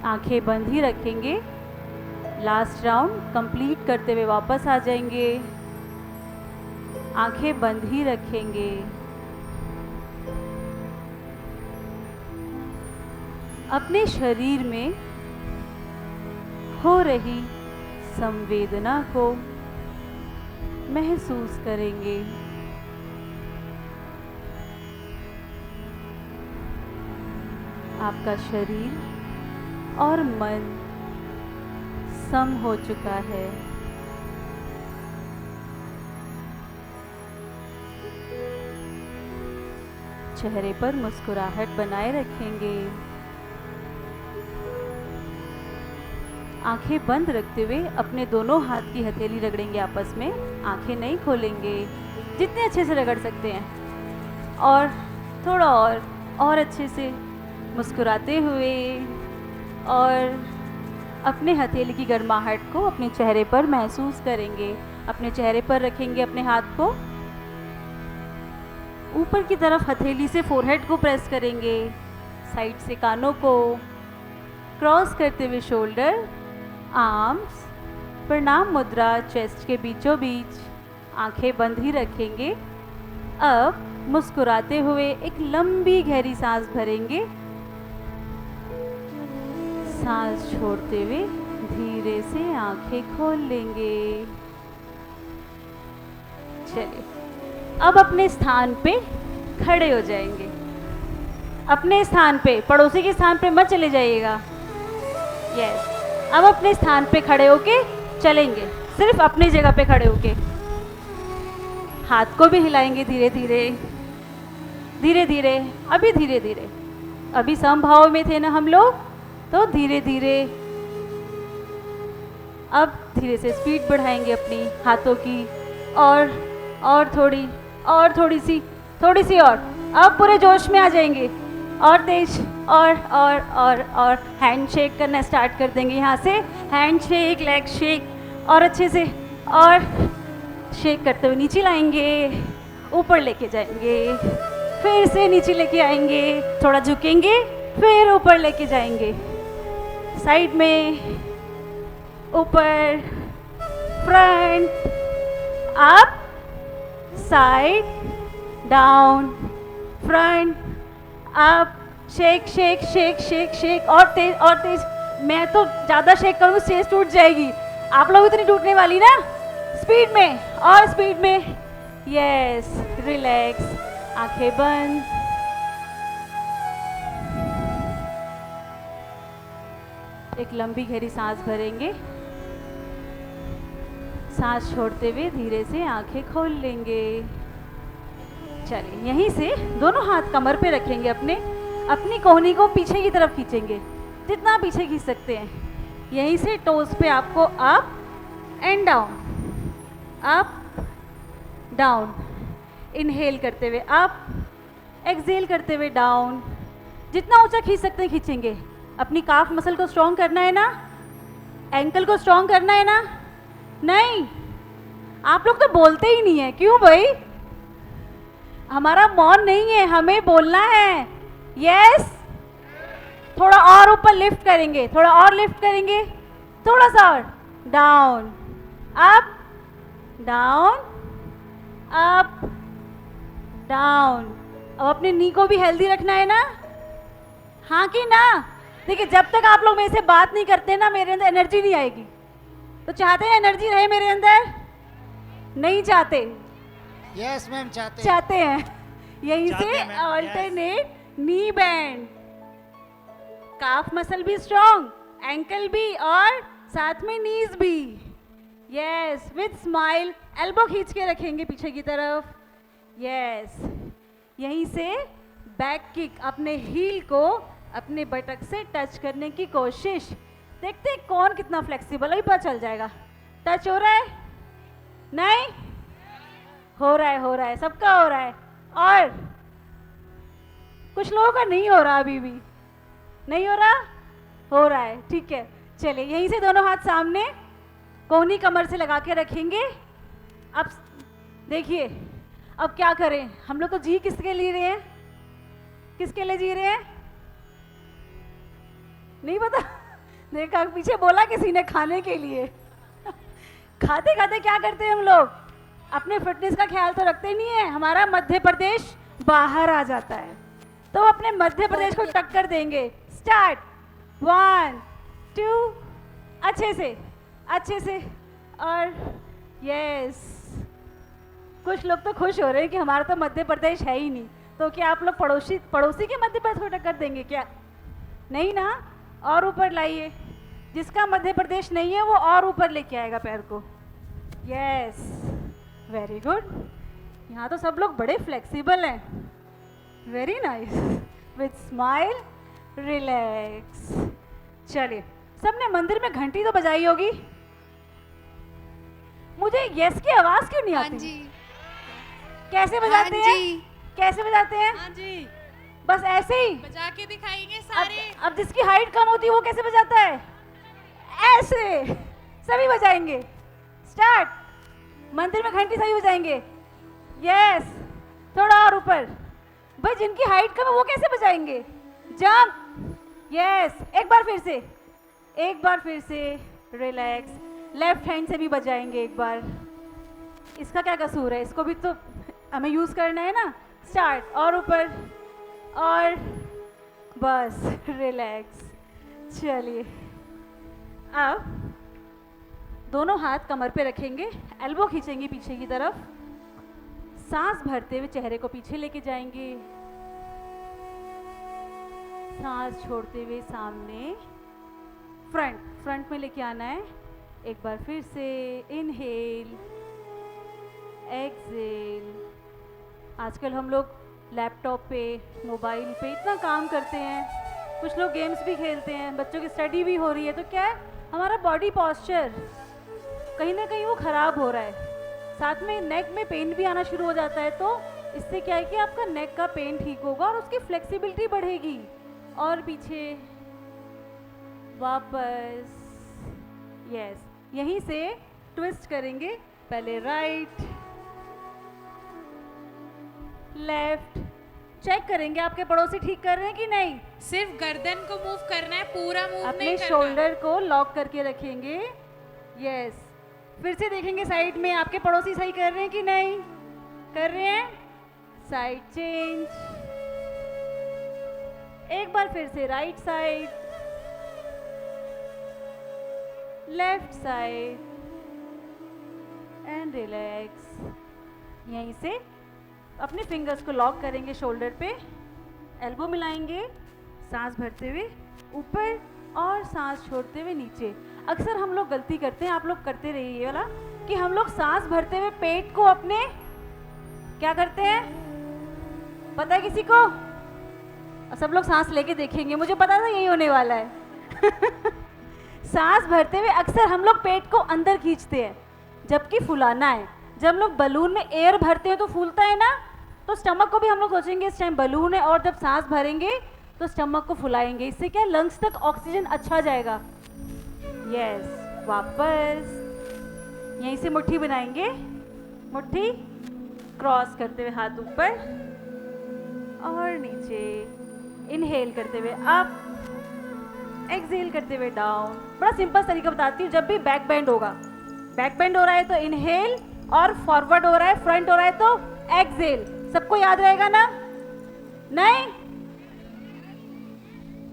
आंखें बंद ही रखेंगे। लास्ट राउंड कंप्लीट करते हुए वापस आ जाएंगे। आंखें बंद ही रखेंगे। अपने शरीर में हो रही संवेदना को महसूस करेंगे। आपका शरीर और मन सम हो चुका है। चेहरे पर मुस्कुराहट बनाए रखेंगे। आंखें बंद रखते हुए अपने दोनों हाथ की हथेली रगड़ेंगे आपस में। आंखें नहीं खोलेंगे, जितने अच्छे से रगड़ सकते हैं। और थोड़ा और अच्छे से मुस्कुराते हुए, और अपने हथेली की गर्माहट को अपने चेहरे पर महसूस करेंगे। अपने चेहरे पर रखेंगे अपने हाथ को। ऊपर की तरफ हथेली से फोरहेड को प्रेस करेंगे, साइड से कानों को क्रॉस करते हुए शोल्डर, आर्म्स, प्रणाम मुद्रा चेस्ट के बीचों बीच। आंखें बंद ही रखेंगे। अब मुस्कुराते हुए एक लंबी गहरी सांस भरेंगे। सांस छोड़ते हुए धीरे से आंखें खोल लेंगे। चलिए, अब अपने स्थान पे खड़े हो जाएंगे। अपने स्थान पे, पड़ोसी के स्थान पे मत चले जाइएगा। यस, अब अपने स्थान पे खड़े होके चलेंगे, सिर्फ अपनी जगह पे खड़े होके। हाथ को भी हिलाएंगे धीरे धीरे धीरे धीरे। अभी धीरे धीरे, अभी समभाव में थे ना हम लोग, तो धीरे धीरे। अब धीरे से स्पीड बढ़ाएंगे अपनी हाथों की, और थोड़ी सी और। अब पूरे जोश में आ जाएंगे, और तेज, और हैंड शेक करना स्टार्ट कर देंगे। यहाँ से हैंड शेक, लेग शेक, और अच्छे से, और शेक करते हुए नीचे लाएंगे। ऊपर लेके जाएंगे, फिर से नीचे लेके आएंगे, थोड़ा झुकेंगे, फिर ऊपर लेके जाएंगे, साइड में, ऊपर, front, up, side, down, front, up, shake shake shake shake shake, और तेज और तेज। मैं तो ज़्यादा शेक करूँगी स्टेज टूट जाएगी, आप लोग इतनी टूटने वाली ना। स्पीड में और स्पीड में, यस, रिलैक्स, आंखें बंद। एक लंबी गहरी सांस भरेंगे, सांस छोड़ते हुए धीरे से आंखें खोल लेंगे। चलिए, यहीं से दोनों हाथ कमर पे रखेंगे, अपनी कोहनी को पीछे की तरफ खींचेंगे, जितना पीछे खींच सकते हैं। यहीं से टोस पे आपको up and down, up down, inhale करते हुए अप, एक्सहेल करते हुए डाउन, जितना ऊंचा खींच सकते हैं खींचेंगे। अपनी काफ मसल को स्ट्रॉन्ग करना है ना, एंकल को स्ट्रॉन्ग करना है ना। नहीं, आप लोग तो बोलते ही नहीं है, क्यों भाई? हमारा मौन नहीं है, हमें बोलना है। यस, थोड़ा और ऊपर लिफ्ट करेंगे, थोड़ा और लिफ्ट करेंगे, थोड़ा सा और, down, up, down, up, down. अब अपने नी को भी हेल्दी रखना है ना, हाँ कि ना? देखिए, जब तक आप लोग मेरे से बात नहीं करते ना, मेरे अंदर एनर्जी नहीं आएगी। तो चाहते हैं एनर्जी रहे मेरे अंदर? नहीं चाहते? यस मैम, चाहते हैं। यहीं से ऑल्टरनेट नी बैंड, काफ मसल भी स्ट्रॉन्ग, एंकल भी, और साथ में नीज भी। यस, विद स्माइल, एल्बो खींच के रखेंगे पीछे की तरफ। यस, यहीं से बैक किक, अपने हील को अपने बटक से टच करने की कोशिश। देखते हैं कौन कितना फ्लेक्सिबल है, अभी पता चल जाएगा। टच हो रहा है? नहीं हो रहा है, हो रहा है, सबका हो रहा है। और कुछ लोगों का नहीं हो रहा, अभी भी नहीं हो रहा, हो रहा है, ठीक है। चलिए, यहीं से दोनों हाथ सामने कोहनी कमर से लगा के रखेंगे। अब देखिए, अब क्या करें हम लोग? तो जी किसके लिए रहे हैं? किसके लिए जी रहे हैं? नहीं पता? देखा, पीछे बोला किसी ने, खाने के लिए। खाते खाते क्या करते हैं हम लोग? अपने फिटनेस का ख्याल तो रखते नहीं है, हमारा मध्य प्रदेश बाहर आ जाता है। तो अपने मध्य प्रदेश को टक्कर देंगे। स्टार्ट, 1 2, अच्छे से, अच्छे से, और यस। कुछ लोग तो खुश हो रहे हैं कि हमारा तो मध्य प्रदेश है ही नहीं। तो क्या आप लोग पड़ोसी के मध्य प्रदेश को टक्कर देंगे क्या? नहीं ना? और ऊपर लाइए, जिसका मध्य प्रदेश नहीं है वो और ऊपर लेके आएगा पैर को। Yes, very good. यहाँ तो सब लोग बड़े फ्लेक्सिबल हैं। Very nice, with smile, relax. चलिए, सबने मंदिर में घंटी तो बजाई होगी। मुझे यस की आवाज क्यों नहीं आती? जी, कैसे बजाते हैं? कैसे बजाते हैं? हाँ जी, बस ऐसे ही बजा के दिखाएंगे सारे। अब जिसकी हाइट कम होती है वो कैसे बजाता है? ऐसे सभी बजाएंगे। स्टार्ट, मंदिर में घंटी सभी बजाएंगे। यस, थोड़ा और ऊपर। भाई, जिनकी हाइट कम है वो कैसे बजाएंगे? जंप, यस, एक बार फिर से, एक बार फिर से, रिलैक्स। लेफ्ट हैंड से भी बजाएंगे एक बार। इसका क्या कसूर है? इसको भी तो हमें यूज करना है ना। स्टार्ट, और ऊपर, और बस, रिलैक्स। चलिए, अब दोनों हाथ कमर पे रखेंगे, एल्बो खींचेंगे पीछे की तरफ, सांस भरते हुए चेहरे को पीछे लेके जाएंगे, सांस छोड़ते हुए सामने, फ्रंट में लेके आना है। एक बार फिर से, इनहेल, एक्सहेल। आजकल हम लोग लैपटॉप पे, मोबाइल पे इतना काम करते हैं, कुछ लोग गेम्स भी खेलते हैं, बच्चों की स्टडी भी हो रही है, तो क्या है, हमारा बॉडी पॉस्चर कहीं ना कहीं वो ख़राब हो रहा है। साथ में नेक में पेन भी आना शुरू हो जाता है। तो इससे क्या है कि आपका नेक का पेन ठीक होगा और उसकी फ्लेक्सिबिलिटी बढ़ेगी। और पीछे, वापस, यस, यहीं से ट्विस्ट करेंगे। पहले राइट, लेफ्ट। चेक करेंगे आपके पड़ोसी ठीक कर रहे हैं कि नहीं। सिर्फ गर्दन को मूव करना है, पूरा मूव अपने नहीं करना। शोल्डर को लॉक करके रखेंगे। यस। फिर से देखेंगे साइड में आपके पड़ोसी सही कर रहे हैं कि नहीं। कर रहे हैं। Side change. एक बार फिर से right side, left side and relax. यहीं से अपने फिंगर्स को लॉक करेंगे शोल्डर पे, एल्बो मिलाएंगे, सांस भरते हुए ऊपर और सांस छोड़ते हुए नीचे। अक्सर हम लोग गलती करते हैं, आप लोग करते रहिए ये वाला, कि हम लोग सांस भरते हुए पेट को अपने क्या करते हैं, पता है किसी को? सब लोग सांस लेके देखेंगे, मुझे पता था यही होने वाला है। सांस भरते हुए अक्सर हम लोग पेट को अंदर खींचते हैं, जबकि फुलाना है। जब हम लोग बलून में एयर भरते हैं तो फूलता है ना, तो स्टमक को भी हम लोग सोचेंगे इस टाइम बलून है, और जब सांस भरेंगे तो स्टमक को फुलाएंगे। इससे क्या लंग्स तक ऑक्सीजन अच्छा जाएगा। यस। वापस यहीं से मुट्ठी बनाएंगे, मुट्ठी क्रॉस करते हुए हाथ ऊपर और नीचे। इनहेल करते हुए अप, एक्सहेल करते हुए डाउन। बड़ा सिंपल तरीका बताती हूँ। जब भी बैक बेंड होगा, बैक बेंड हो रहा है तो इनहेल, और फॉरवर्ड हो रहा है, फ्रंट हो रहा है तो एक्सहेल। सबको याद रहेगा ना? नहीं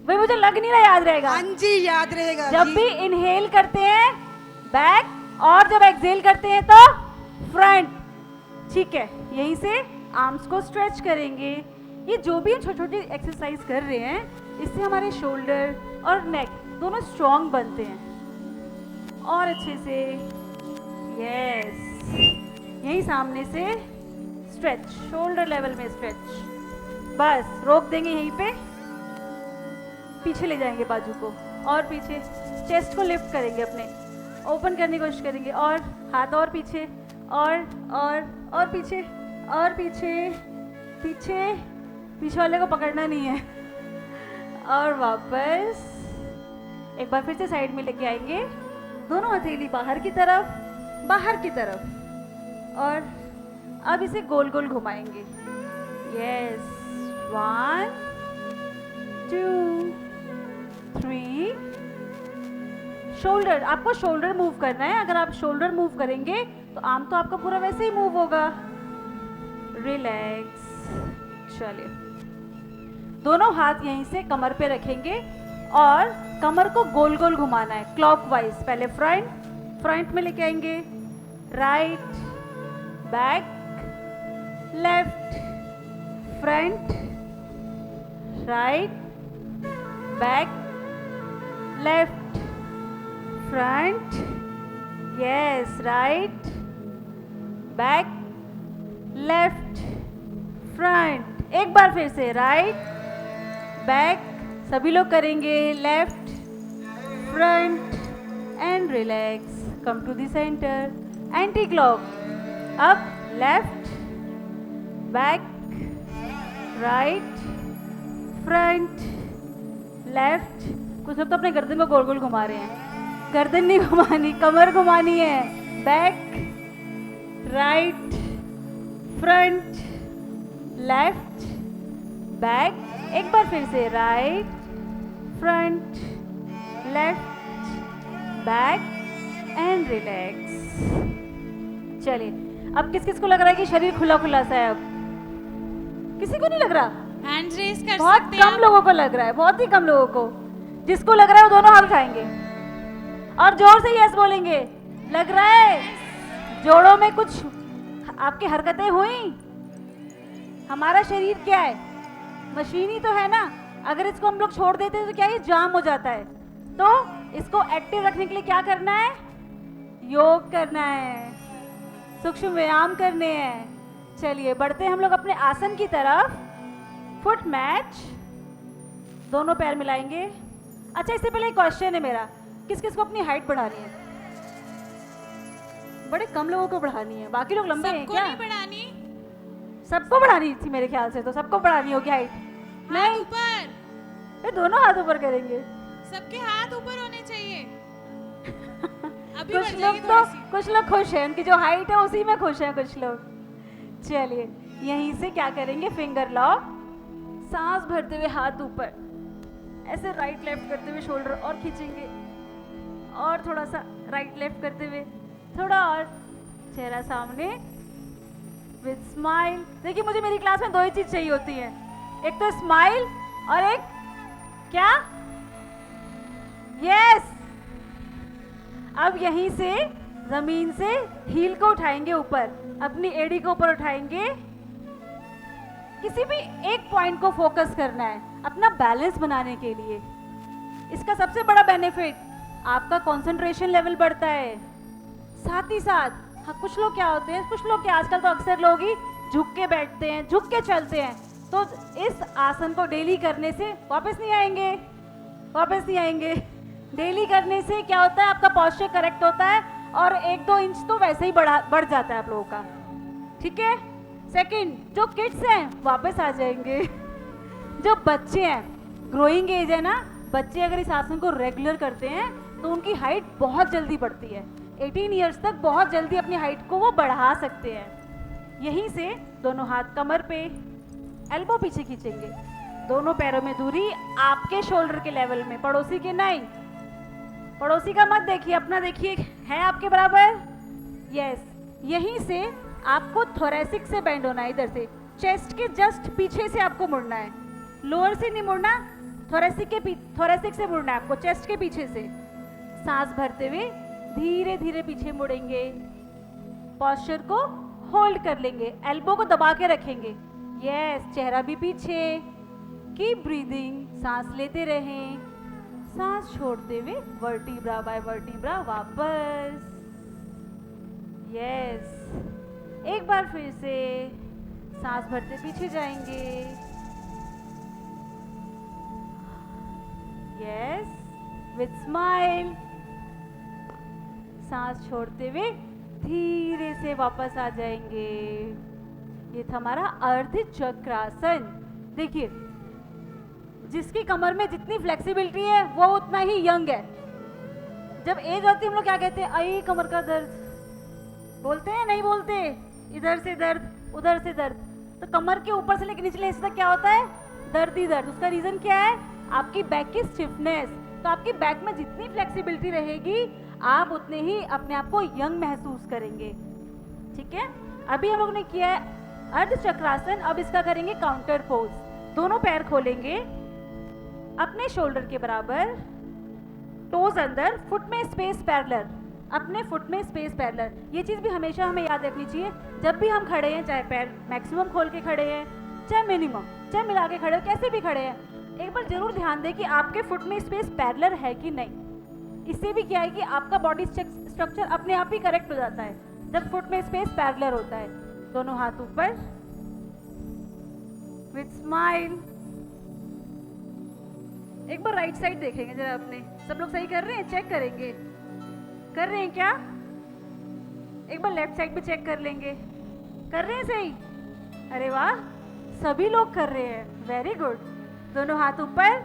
भाई, मुझे लग नहीं रहा याद रहेगा। हाँ जी, याद रहेगा। जब भी इनहेल करते हैं बैक, और जब एक्सहेल करते हैं तो फ्रंट। ठीक है। यहीं से आर्म्स को स्ट्रेच करेंगे। ये जो भी छोटी छोटी एक्सरसाइज कर रहे हैं, इससे हमारे शोल्डर और नेक दोनों स्ट्रॉन्ग बनते हैं। और अच्छे से यस, यहीं सामने से स्ट्रेच, शोल्डर लेवल में स्ट्रेच। बस रोक देंगे यहीं पे, पीछे ले जाएंगे बाजू को, और पीछे चेस्ट को लिफ्ट करेंगे, अपने ओपन करने की कोशिश करेंगे, और हाथ और पीछे, और पीछे, और पीछे, पीछे पीछे वाले को पकड़ना नहीं है। और वापस एक बार फिर से साइड में लेके आएंगे, दोनों हथेली बाहर की तरफ, बाहर की तरफ, और अब इसे गोल गोल घुमाएंगे। यस। 1 2 3। शोल्डर, आपको शोल्डर मूव करना है। अगर आप शोल्डर मूव करेंगे तो आर्म तो आपका पूरा वैसे ही मूव होगा। रिलैक्स। चलिए, दोनों हाथ यहीं से कमर पे रखेंगे और कमर को गोल गोल घुमाना है क्लॉकवाइज। पहले फ्रंट में लेके आएंगे, right, back, left, front, right, back, left, front, yes, right, back, left, front. एक बार फिर से राइट, बैक, सभी लोग करेंगे, left, front and relax. Come to the centre, anti clock. अब left, back, right, front, left. कुछ लोग तो अपने गर्दन को गोल गोल घुमा रहे हैं। गर्दन नहीं घुमानी, कमर घुमानी है। Back, right, front, left, back. एक बार फिर से right, front, left, back and relax. चलिए, अब किस किस को लग रहा है कि शरीर खुला खुला सा है? अब किसी को नहीं लग रहा? हैंड रेस कर बहुत सकते कम हैं। लोगों को लग रहा है, बहुत ही कम लोगों को। जिसको लग रहा है वो दोनों हाथ उठाएंगे और जोर से यस बोलेंगे। लग रहा है जोड़ों में कुछ आपकी हरकतें हुई? हमारा शरीर क्या है? मशीन ही तो है ना। अगर इसको हम लोग छोड़ देते हैं तो क्या ये जाम हो जाता है। तो इसको एक्टिव रखने के लिए क्या करना है? योग करना है, सूक्ष्म व्यायाम करने हैं। चलिए, बढ़ते हैं हम लोग अपने आसन की तरफ। फुट मैच, दोनों पैर मिलाएंगे। अच्छा, इससे पहले एक क्वेश्चन है मेरा, किस किस को अपनी हाइट बढ़ानी है? बड़े कम लोगों को बढ़ानी है, बाकी लोग लंबे हैं सबको क्या? नहीं बढ़ानी, सबको बढ़ानी थी मेरे ख्याल से, तो सबको बढ़ानी होगी हाइट। हाथ नहीं, ऊपर, ये दोनों हाथ ऊपर करेंगे। सबके हाथ ऊपर होने चाहिए। अभी कुछ बढ़ लोग जाएगी तो थोड़ी सी। कुछ लोग खुश हैं, उनकी जो हाइट है उसी में खुश हैं कुछ लोग। चलिए, यहीं से क्या करेंगे, फिंगर लॉक, सांस भरते हुए हाथ ऊपर, ऐसे राइट लेफ्ट करते हुए शोल्डर और खींचेंगे, और थोड़ा सा राइट लेफ्ट करते हुए, थोड़ा और, चेहरा सामने विद स्माइल। देखिए मुझे मेरी क्लास में दो ही चीज चाहिए होती है, एक तो स्माइल और एक क्या, यस। अब यहीं से जमीन से हील को उठाएंगे ऊपर, अपनी एड़ी को ऊपर उठाएंगे, किसी भी एक पॉइंट को फोकस करना है अपना बैलेंस बनाने के लिए। इसका सबसे बड़ा बेनिफिट, आपका कंसंट्रेशन लेवल बढ़ता है, साथ ही साथ हाँ, कुछ लोग क्या होते हैं, कुछ लोग क्या, आजकल तो अक्सर लोग ही झुक के बैठते हैं, झुक के चलते हैं, तो इस आसन को डेली करने से वापस नहीं आएंगे। डेली करने से क्या होता है, आपका पोस्चर करेक्ट होता है और 1-2 इंच तो वैसे ही बढ़ जाता है आप लोगों का, ठीक है। सेकंड, जो किड्स हैं वापस आ जाएंगे, जो बच्चे हैं, ग्रोइंग एज है ना, बच्चे अगर इस आसन को रेगुलर करते हैं तो उनकी हाइट बहुत जल्दी बढ़ती है, 18 इयर्स तक बहुत जल्दी अपनी हाइट को वो बढ़ा सकते हैं। यहीं से दोनों हाथ कमर पे, एल्बो पीछे खींचेंगे, दोनों पैरों में दूरी आपके शोल्डर के लेवल में, पड़ोसी के नहीं, पड़ोसी का मत देखिए, अपना देखिए, है आपके बराबर, यस। यहीं से आपको थोरेसिक से बेंड होना है, इधर से चेस्ट के जस्ट पीछे से आपको मुड़ना है, लोअर से नहीं मुड़ना, थोरेसिक से मुड़ना है आपको, चेस्ट के पीछे से। सांस भरते हुए धीरे धीरे पीछे मुड़ेंगे, पोस्चर को होल्ड कर लेंगे, एल्बो को दबा के रखेंगे, यस, चेहरा भी पीछे, कीप ब्रीदिंग, सांस लेते रहें, सांस छोड़ते हुए वर्टिब्रा बाय वर्टिब्रा वापस, यस। एक बार फिर से सांस भरते पीछे जाएंगे, यस, विद स्माइल, सांस छोड़ते हुए धीरे से वापस आ जाएंगे। ये था हमारा अर्ध चक्रासन। देखिए जिसकी कमर में जितनी फ्लेक्सिबिलिटी है वो उतना ही यंग है। जब एज होती है हम लोग क्या कहते हैं, आई कमर का दर्द, बोलते हैं नहीं बोलते, इधर से दर्द उधर से दर्द, तो कमर के ऊपर से लेकर निचले हिस्से तक क्या होता है, दर्द ही दर्द। उसका रीजन क्या है, आपकी बैक की स्टिफनेस। तो आपकी बैक में जितनी फ्लेक्सिबिलिटी रहेगी आप उतने ही अपने आप को यंग महसूस करेंगे, ठीक है। अभी हम लोग ने किया है अर्ध चक्रासन, अब इसका करेंगे काउंटर पोज। दोनों पैर खोलेंगे अपने शोल्डर के बराबर, टोज अंदर, फुट में स्पेस पैरेलल, अपने फुट में स्पेस पैरेलल। ये चीज़ भी हमेशा हमें याद रखनी चाहिए जब भी हम खड़े हैं, चाहे पैर मैक्सिमम खोल के खड़े हैं, चाहे मिनिमम, चाहे मिला के खड़े हो, कैसे भी खड़े हैं, एक बार जरूर ध्यान दें कि आपके फुट में स्पेस पैरेलल है कि नहीं। इससे भी क्या है कि आपका बॉडी स्ट्रक्चर अपने आप ही करेक्ट हो जाता है जब फुट में स्पेस पैरेलल होता है। दोनों हाथ ऊपर विद स्माइल। एक बार राइट साइड देखेंगे जरा अपने, सब लोग सही कर रहे हैं, चेक करेंगे, कर रहे हैं क्या। एक बार लेफ्ट साइड पे चेक कर लेंगे, कर रहे हैं सही, अरे वाह सभी लोग कर रहे हैं, वेरी गुड। दोनों हाथ ऊपर।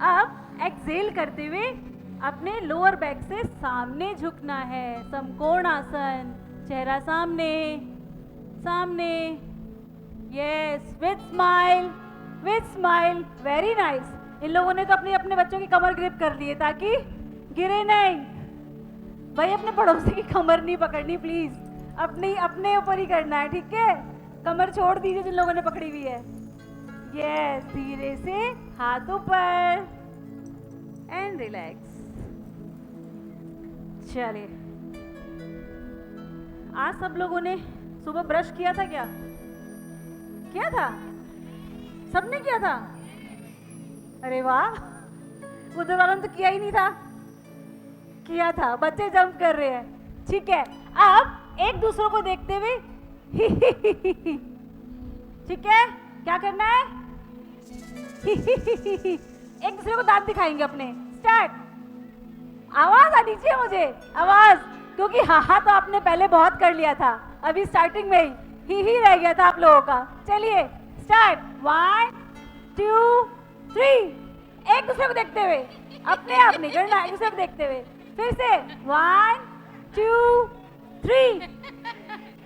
अब एक्सेल करते हुए अपने लोअर बैक से सामने झुकना है, समकोण आसन, चेहरा सामने सामने, yes, with smile, very nice. इन लोगों ने तो अपने अपने बच्चों की कमर ग्रिप कर ली है ताकि गिरे नहीं। भाई अपने पड़ोसी की कमर नहीं पकड़नी प्लीज, अपने ऊपर ही करना है, ठीक है। कमर छोड़ दीजिए जिन लोगों ने पकड़ी हुई है, यस, धीरे से हाथ ऊपर एंड रिलैक्स। चलिए, आज सब लोगों ने सुबह ब्रश किया था क्या? किया था? सबने किया था? अरे वाह, उधर वालों ने तो किया ही नहीं था। किया था, बच्चे जंप कर रहे हैं, ठीक है। अब एक दूसरों को देखते हुए ठीक है, क्या करना है? एक दूसरे को दांत दिखाएंगे अपने। स्टार्ट। आवाज आनी चाहिए मुझे, आवाज, क्योंकि हा तो आपने पहले बहुत कर लिया था, अभी स्टार्टिंग में ही रह गया था आप लोगों का। चलिए स्टार्ट। 1 2 3। एक दूसरे को देखते हुए, अपने आप नहीं करना, एक दूसरे को देखते हुए। फिर से 1 2 3।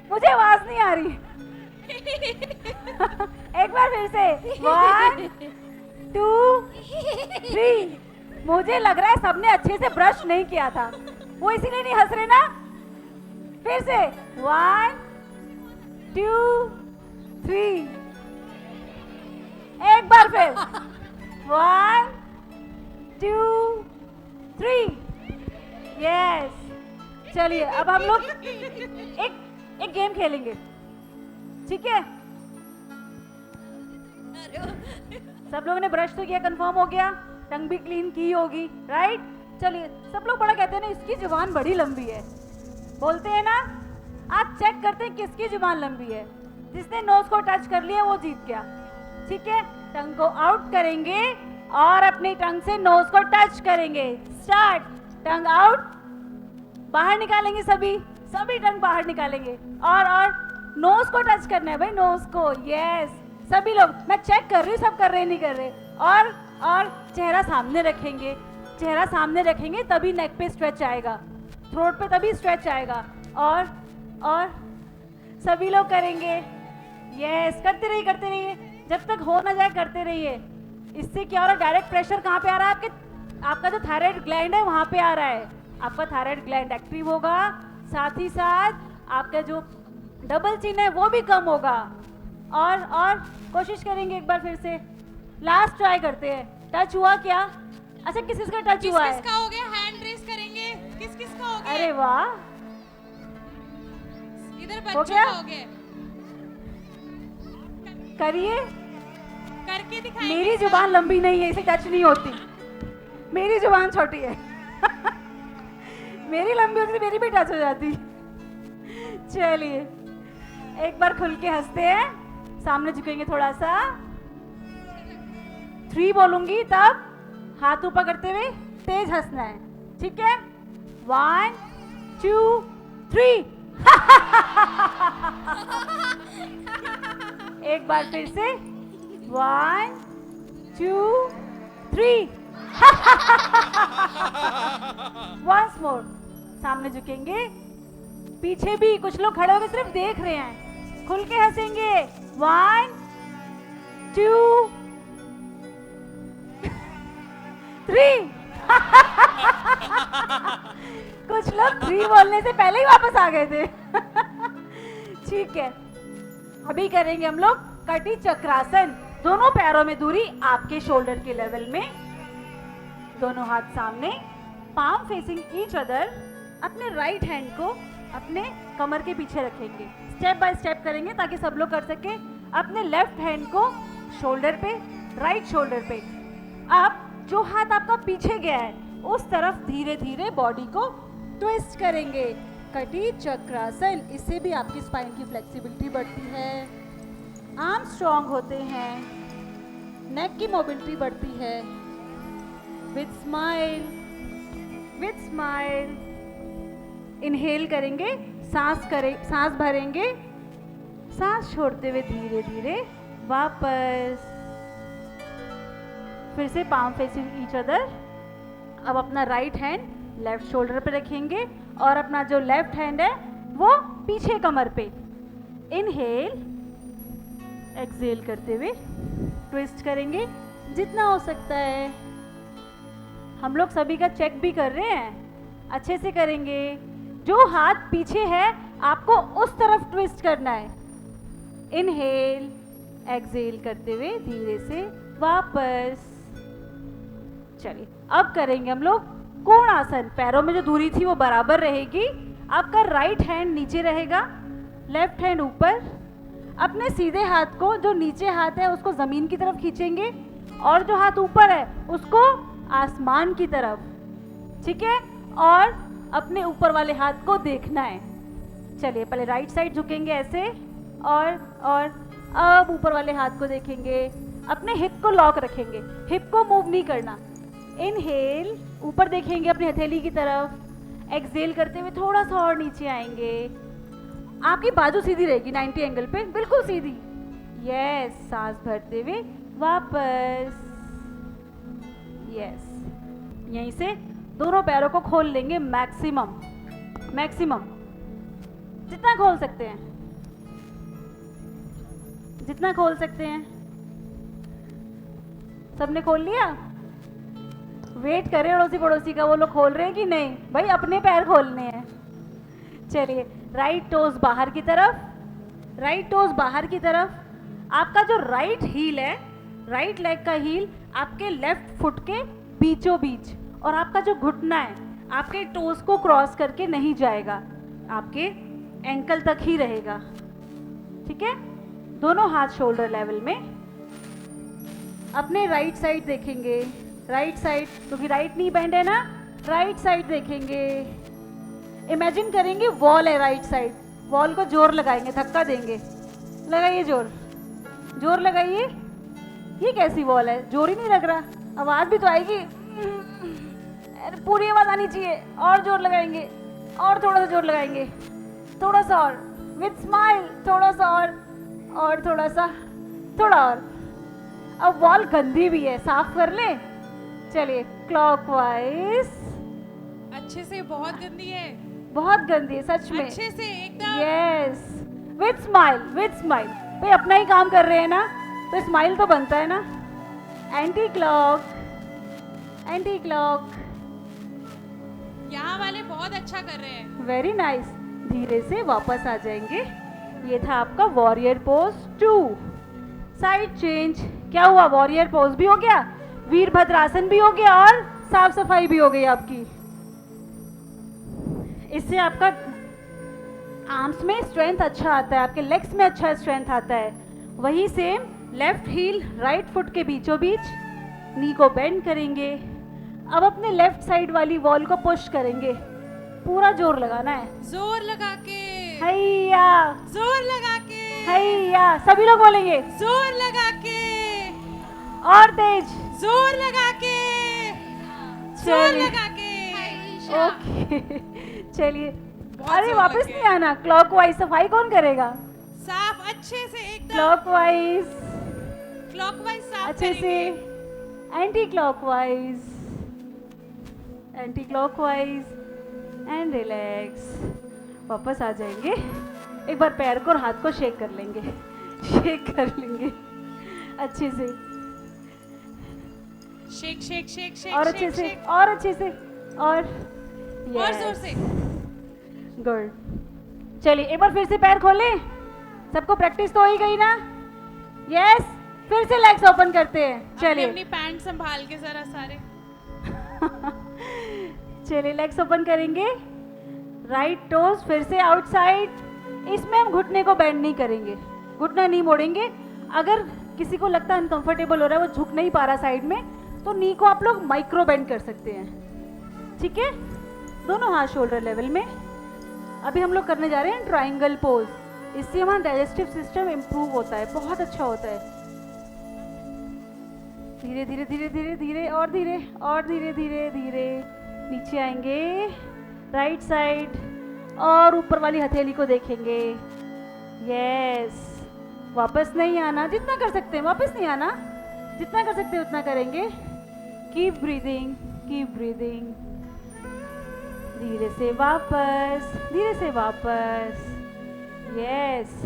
मुझे आवाज नहीं आ रही, एक बार फिर से 1 2 3। मुझे लग रहा है सबने अच्छे से ब्रश नहीं किया था, वो इसीलिए नहीं हंस रहे ना। फिर से 1 2 3। एक बार फिर 1 2 3। यस, चलिए अब हम लोग एक गेम खेलेंगे, ठीक है? सब लोगों ने ब्रश तो किया, कंफर्म हो गया, टंग भी क्लीन की होगी, राइट? चलिए, सब लोग बड़ा कहते हैं ना इसकी जुबान बड़ी लंबी है, बोलते हैं ना। आज चेक करते हैं किसकी जुबान लंबी है। जिसने नोज को टच कर लिया वो जीत गया, ठीक है? टंग को आउट करेंगे और अपनी टंग से नोज को टच करेंगे। स्टार्ट। टंग आउट, बाहर निकालेंगे, सभी टंग बाहर निकालेंगे और नोज को टच करना है भाई, नोज को। यस, सभी लोग, मैं चेक कर रही हूँ सब कर रहे नहीं कर रहे। और चेहरा सामने रखेंगे, चेहरा सामने रखेंगे तभी नेक पे स्ट्रेच आएगा, थ्रोट पे तभी स्ट्रेच आएगा। और सभी लोग करेंगे। यस, करते रहिए जब तक हो ना जाए, करते रहिए। इससे क्या हो रहा है, डायरेक्ट प्रेशर कहाँ पे आ रहा है? आपका जो थायराइड ग्लैंड है वहाँ पे आ रहा है। आपका थायराइड ग्लैंड एक्टिव होगा, साथ ही साथ आपका जो डबल चिन है वो भी कम होगा। और कोशिश करेंगे एक बार फिर से, लास्ट ट्राई करते हैं। टच हुआ क्या? अच्छा, किस का टच हुआ है? किसका हो गया? हैंड रेस करेंगे। किसका हो गया? अरे वाह, इधर हो बच्चों गया? का हो गया। करिए। करके दिखाएंगे। मेरी जुबान लंबी नहीं है, इसे टच नहीं होती, मेरी जुबान छोटी है। मेरी लंबी होती तो मेरी भी टच हो जाती। चलिए, एक बार खुल के हंसते हैं, सामने झुकेंगे थोड़ा सा। 3 बोलूंगी तब हाथ ऊपर करते हुए तेज हंसना है, ठीक है? 1 2 3। एक बार फिर से 1 2 3। वंस मोर, सामने झुकेंगे, पीछे भी कुछ लोग खड़े होकर सिर्फ देख रहे हैं। खुल के हंसेंगे। 1 2 3। कुछ लोग 3 बोलने से पहले ही वापस आ गए थे। ठीक है, अभी करेंगे हम लोग कटी चक्रासन। दोनों पैरों में दूरी आपके शोल्डर के लेवल में, दोनों हाथ सामने, पाम फेसिंग ईच अदर। अपने राइट हैंड को अपने कमर के पीछे रखेंगे। स्टेप बाय स्टेप करेंगे ताकि सब लोग कर सके। अपने लेफ्ट हैंड को शोल्डर पे, राइट शोल्डर पे। अब जो हाथ आपका पीछे गया है उस तरफ धीरे धीरे बॉडी को ट्विस्ट करेंगे। कटी चक्रासन, इससे भी आपकी स्पाइन की फ्लेक्सिबिलिटी बढ़ती है, आर्म स्ट्रॉन्ग होते हैं, नेक की मोबिलिटी बढ़ती है। विद स्माइल इनहेल करेंगे, सांस भरेंगे, सांस छोड़ते हुए धीरे धीरे वापस। फिर से पाम फेसिंग ईच अदर। अब अपना राइट हैंड लेफ्ट शोल्डर पे रखेंगे और अपना जो लेफ्ट हैंड है वो पीछे कमर पे। इनहेल, एक्सहेल करते हुए ट्विस्ट करेंगे जितना हो सकता है। हम लोग सभी का चेक भी कर रहे हैं, अच्छे से करेंगे। जो हाथ पीछे है आपको उस तरफ ट्विस्ट करना है। इनहेल, एक्सहेल करते हुए धीरे से वापस। चलिए, अब करेंगे हम लोग कोण आसन। पैरों में जो दूरी थी वो बराबर रहेगी। आपका राइट हैंड नीचे रहेगा, लेफ्ट हैंड ऊपर। अपने सीधे हाथ को, जो नीचे हाथ है उसको जमीन की तरफ खींचेंगे और जो हाथ ऊपर है उसको आसमान की तरफ, ठीक है? और अपने ऊपर वाले हाथ को देखना है। चलिए, पहले राइट साइड झुकेंगे ऐसे और अब ऊपर वाले हाथ को देखेंगे। अपने हिप को लॉक रखेंगे, हिप को मूव नहीं करना। इनहेल, ऊपर देखेंगे अपनी हथेली की तरफ। एक्सहेल करते हुए थोड़ा सा और नीचे आएंगे। आपकी बाजू सीधी रहेगी 90 एंगल पे, बिल्कुल सीधी। यस, सांस भरते हुए वापस। यस, यहीं से दोनों पैरों को खोल लेंगे मैक्सिमम जितना खोल सकते हैं। जितना खोल सकते हैं। सबने खोल लिया? वेट करें अड़ोसी पड़ोसी का, वो लोग खोल रहे हैं कि नहीं? भाई अपने पैर खोलने हैं। चलिए, राइट टोज बाहर की तरफ, राइट टोज बाहर की तरफ। आपका जो राइट हील है, राइट लेग का हील आपके लेफ्ट फुट के बीचों बीच, और आपका जो घुटना है आपके टोज को क्रॉस करके नहीं जाएगा, आपके एंकल तक ही रहेगा। ठीक है? दोनों हाथ शोल्डर लेवल में। अपने राइट साइड देखेंगे, राइट साइड, क्योंकि राइट नी बेंड है ना, राइट साइड देखेंगे। इमेजिन करेंगे वॉल है राइट साइड, वॉल को जोर लगाएंगे, धक्का देंगे। लगाइए जोर, जोर लगाइए। ये कैसी वॉल है? जोर ही नहीं लग रहा, आवाज़ भी तो आएगी। अरे पूरी आवाज़ आनी चाहिए। और जोर लगाएंगे, और थोड़ा सा जोर लगाएंगे, थोड़ा सा और, विथ स्माइल, थोड़ा सा और थोड़ा सा, थोड़ा और। अब वॉल गंदी भी है, साफ कर ले। चलिए, क्लॉकवाइज। अच्छे से, बहुत गंदी है, बहुत गंदी है सच में। अच्छे से एकदम। Yes, with smile, with smile. भाई अपना ही काम कर रहे हैं ना, तो स्माइल तो बनता है ना। Anti clock, anti clock. यहाँ वाले बहुत अच्छा कर रहे हैं। Very nice. धीरे से वापस आ जाएंगे। ये था आपका वॉरियर पोज 2। Side change. क्या हुआ? वॉरियर पोज भी हो गया, वीरभद्रासन भी हो गया, और साफ सफाई भी हो गई आपकी। इससे आपका आर्म्स में स्ट्रेंथ अच्छा आता है, आपके लेग्स में अच्छा स्ट्रेंथ आता है। वही same left heel right foot के बीचों बीच, नी को बेंड करेंगे। अब अपने लेफ्ट साइड वाली वॉल को पुश करेंगे, पूरा जोर लगाना है। जोर लगा के, हैया, जोर लगा के, हैया। सभी लोग बोलेंगे, जोर लगा के, और तेज, जोर लगा के, जोर चलिए। लगा के। ओके चलिए। बहुत अरे जोर वापस लगे। नहीं आना। क्लॉकवाइज सफाई कौन करेगा? साफ अच्छे से एकदम, क्लॉकवाइज, क्लॉकवाइज साफ अच्छे से। करेंगे। Anti clockwise, anti clockwise, and relax. वापस आ जाएंगे। एक बार पैर को और हाथ को शेक कर लेंगे, शेक कर लेंगे अच्छे से, शेक शेक शेक शेक और शेक, अच्छे से, शेक। और अच्छे से, और और जोर से। गुड। चलिए, एक बार फिर से पैर खोलें। सबको प्रैक्टिस तो हो ही गई ना? यस। फिर से लेग्स ओपन करते हैं। चलिए अपनी पैंट संभाल के जरा सारे। चलिए, लेग्स ओपन करेंगे। राइट टोज फिर से आउटसाइड। इसमें हम घुटने को बेंड नहीं करेंगे, घुटना नहीं मोड़ेंगे। अगर किसी को लगता है अनकंफर्टेबल हो रहा है, वो झुक नहीं पा रहा साइड में, तो नी को आप लोग माइक्रो बेंड कर सकते हैं। ठीक है? दोनों हाथ शोल्डर लेवल में। अभी हम लोग करने जा रहे हैं ट्रायंगल पोज। इससे हमारा डाइजेस्टिव सिस्टम इम्प्रूव होता है, बहुत अच्छा होता है। धीरे धीरे धीरे धीरे धीरे, और धीरे, और धीरे धीरे धीरे नीचे आएंगे। राइट साइड, और ऊपर वाली हथेली को देखेंगे। यस। वापस नहीं आना, जितना कर सकते हैं वापस नहीं आना, जितना कर सकते हैं उतना करेंगे। Keep breathing, keep breathing. धीरे से वापस, धीरे से वापस। यस।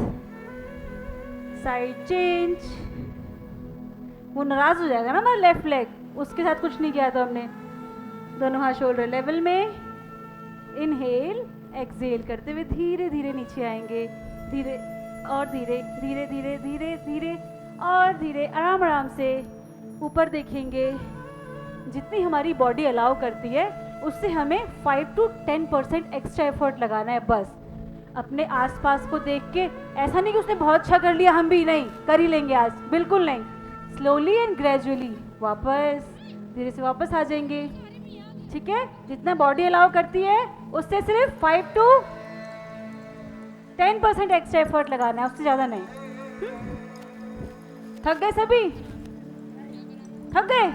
Side change. वो नाराज हो जाएगा ना हमारा लेफ्ट लेग, उसके साथ कुछ नहीं किया तो हमने। दोनों हाथ शोल्डर लेवल में। इनहेल, एक्सहेल करते हुए धीरे धीरे नीचे आएंगे। धीरे और धीरे, धीरे धीरे धीरे धीरे और धीरे, आराम आराम से ऊपर देखेंगे। जितनी हमारी बॉडी अलाउ करती है उससे हमें 5 to 10% एक्स्ट्रा एफर्ट लगाना है। बस अपने आसपास को देख के, ऐसा नहीं कि उसने बहुत अच्छा कर लिया हम भी नहीं कर ही लेंगे आज, बिल्कुल नहीं। स्लोली एंड ग्रेजुअली वापस, धीरे से वापस आ जाएंगे। ठीक है? जितना बॉडी अलाउ करती है उससे सिर्फ 5 to 10% एक्स्ट्रा एफर्ट लगाना है, उससे ज़्यादा नहीं। थक गए सभी? थक गए?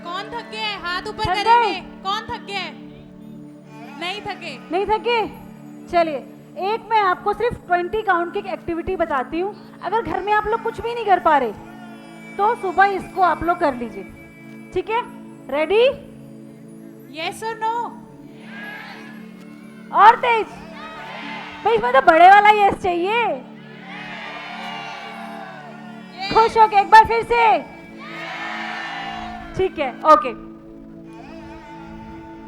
कौन थक गया है? हाथ ऊपर थक करेंगे। गए? कौन थक गया है? नहीं थके। नहीं थके? चलिए, एक मैं आपको सिर्फ 20 काउंट की एक एक्टिविटी बताती हूँ। अगर घर में आप लोग कुछ भी नहीं कर पा रहे तो सुबह इसको आप लोग कर लीजिए। ठीक है? रेडी? यस और नो? और तेज। भाई इसमें तो बड़े वाला यस चाहिए। खुश हो के एक बार फिर से, ठीक है, ओके।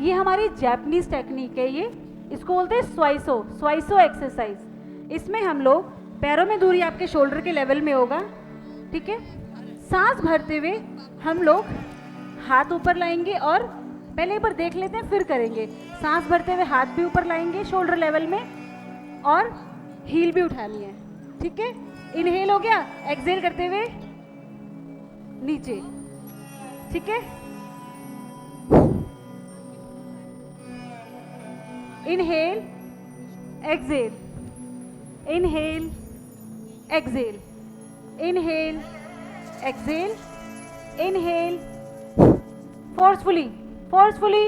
ये हमारी जापानीज टेक्निक है, ये इसको बोलते हैं स्वाइसो एक्सरसाइज। इसमें हम लोग पैरों में दूरी आपके शोल्डर के लेवल में होगा, ठीक है। सांस भरते हुए हम लोग हाथ ऊपर लाएंगे और पहले एक बार देख लेते हैं फिर करेंगे। सांस भरते हुए हाथ भी ऊपर लाएंगे शोल्डर लेवल में और हील भी उठानी है, ठीक है। इनहेल हो गया, एक्सहेल करते हुए नीचे, ठीक है। Inhale exhale, inhale exhale, inhale exhale, inhale forcefully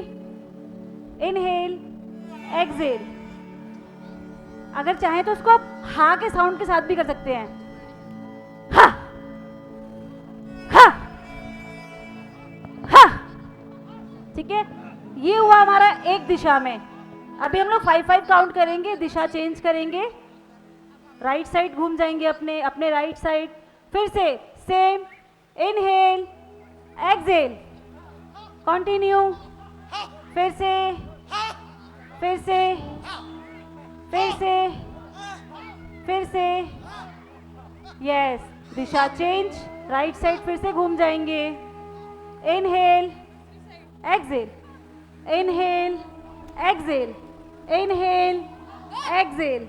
inhale exhale. अगर चाहें तो उसको आप हा के साउंड के साथ भी कर सकते हैं, हा हा हा, ठीक है। ये हुआ हमारा एक दिशा में। अभी हम लोग 5-5 काउंट करेंगे, दिशा चेंज करेंगे, राइट साइड घूम जाएंगे अपने राइट साइड। फिर से सेम, इनहेल एक्सहेल, कंटिन्यू, फिर से फिर से फिर से फिर से, यस। दिशा चेंज, राइट साइड फिर से घूम जाएंगे। Inhale exhale, inhale exhale, inhale exhale,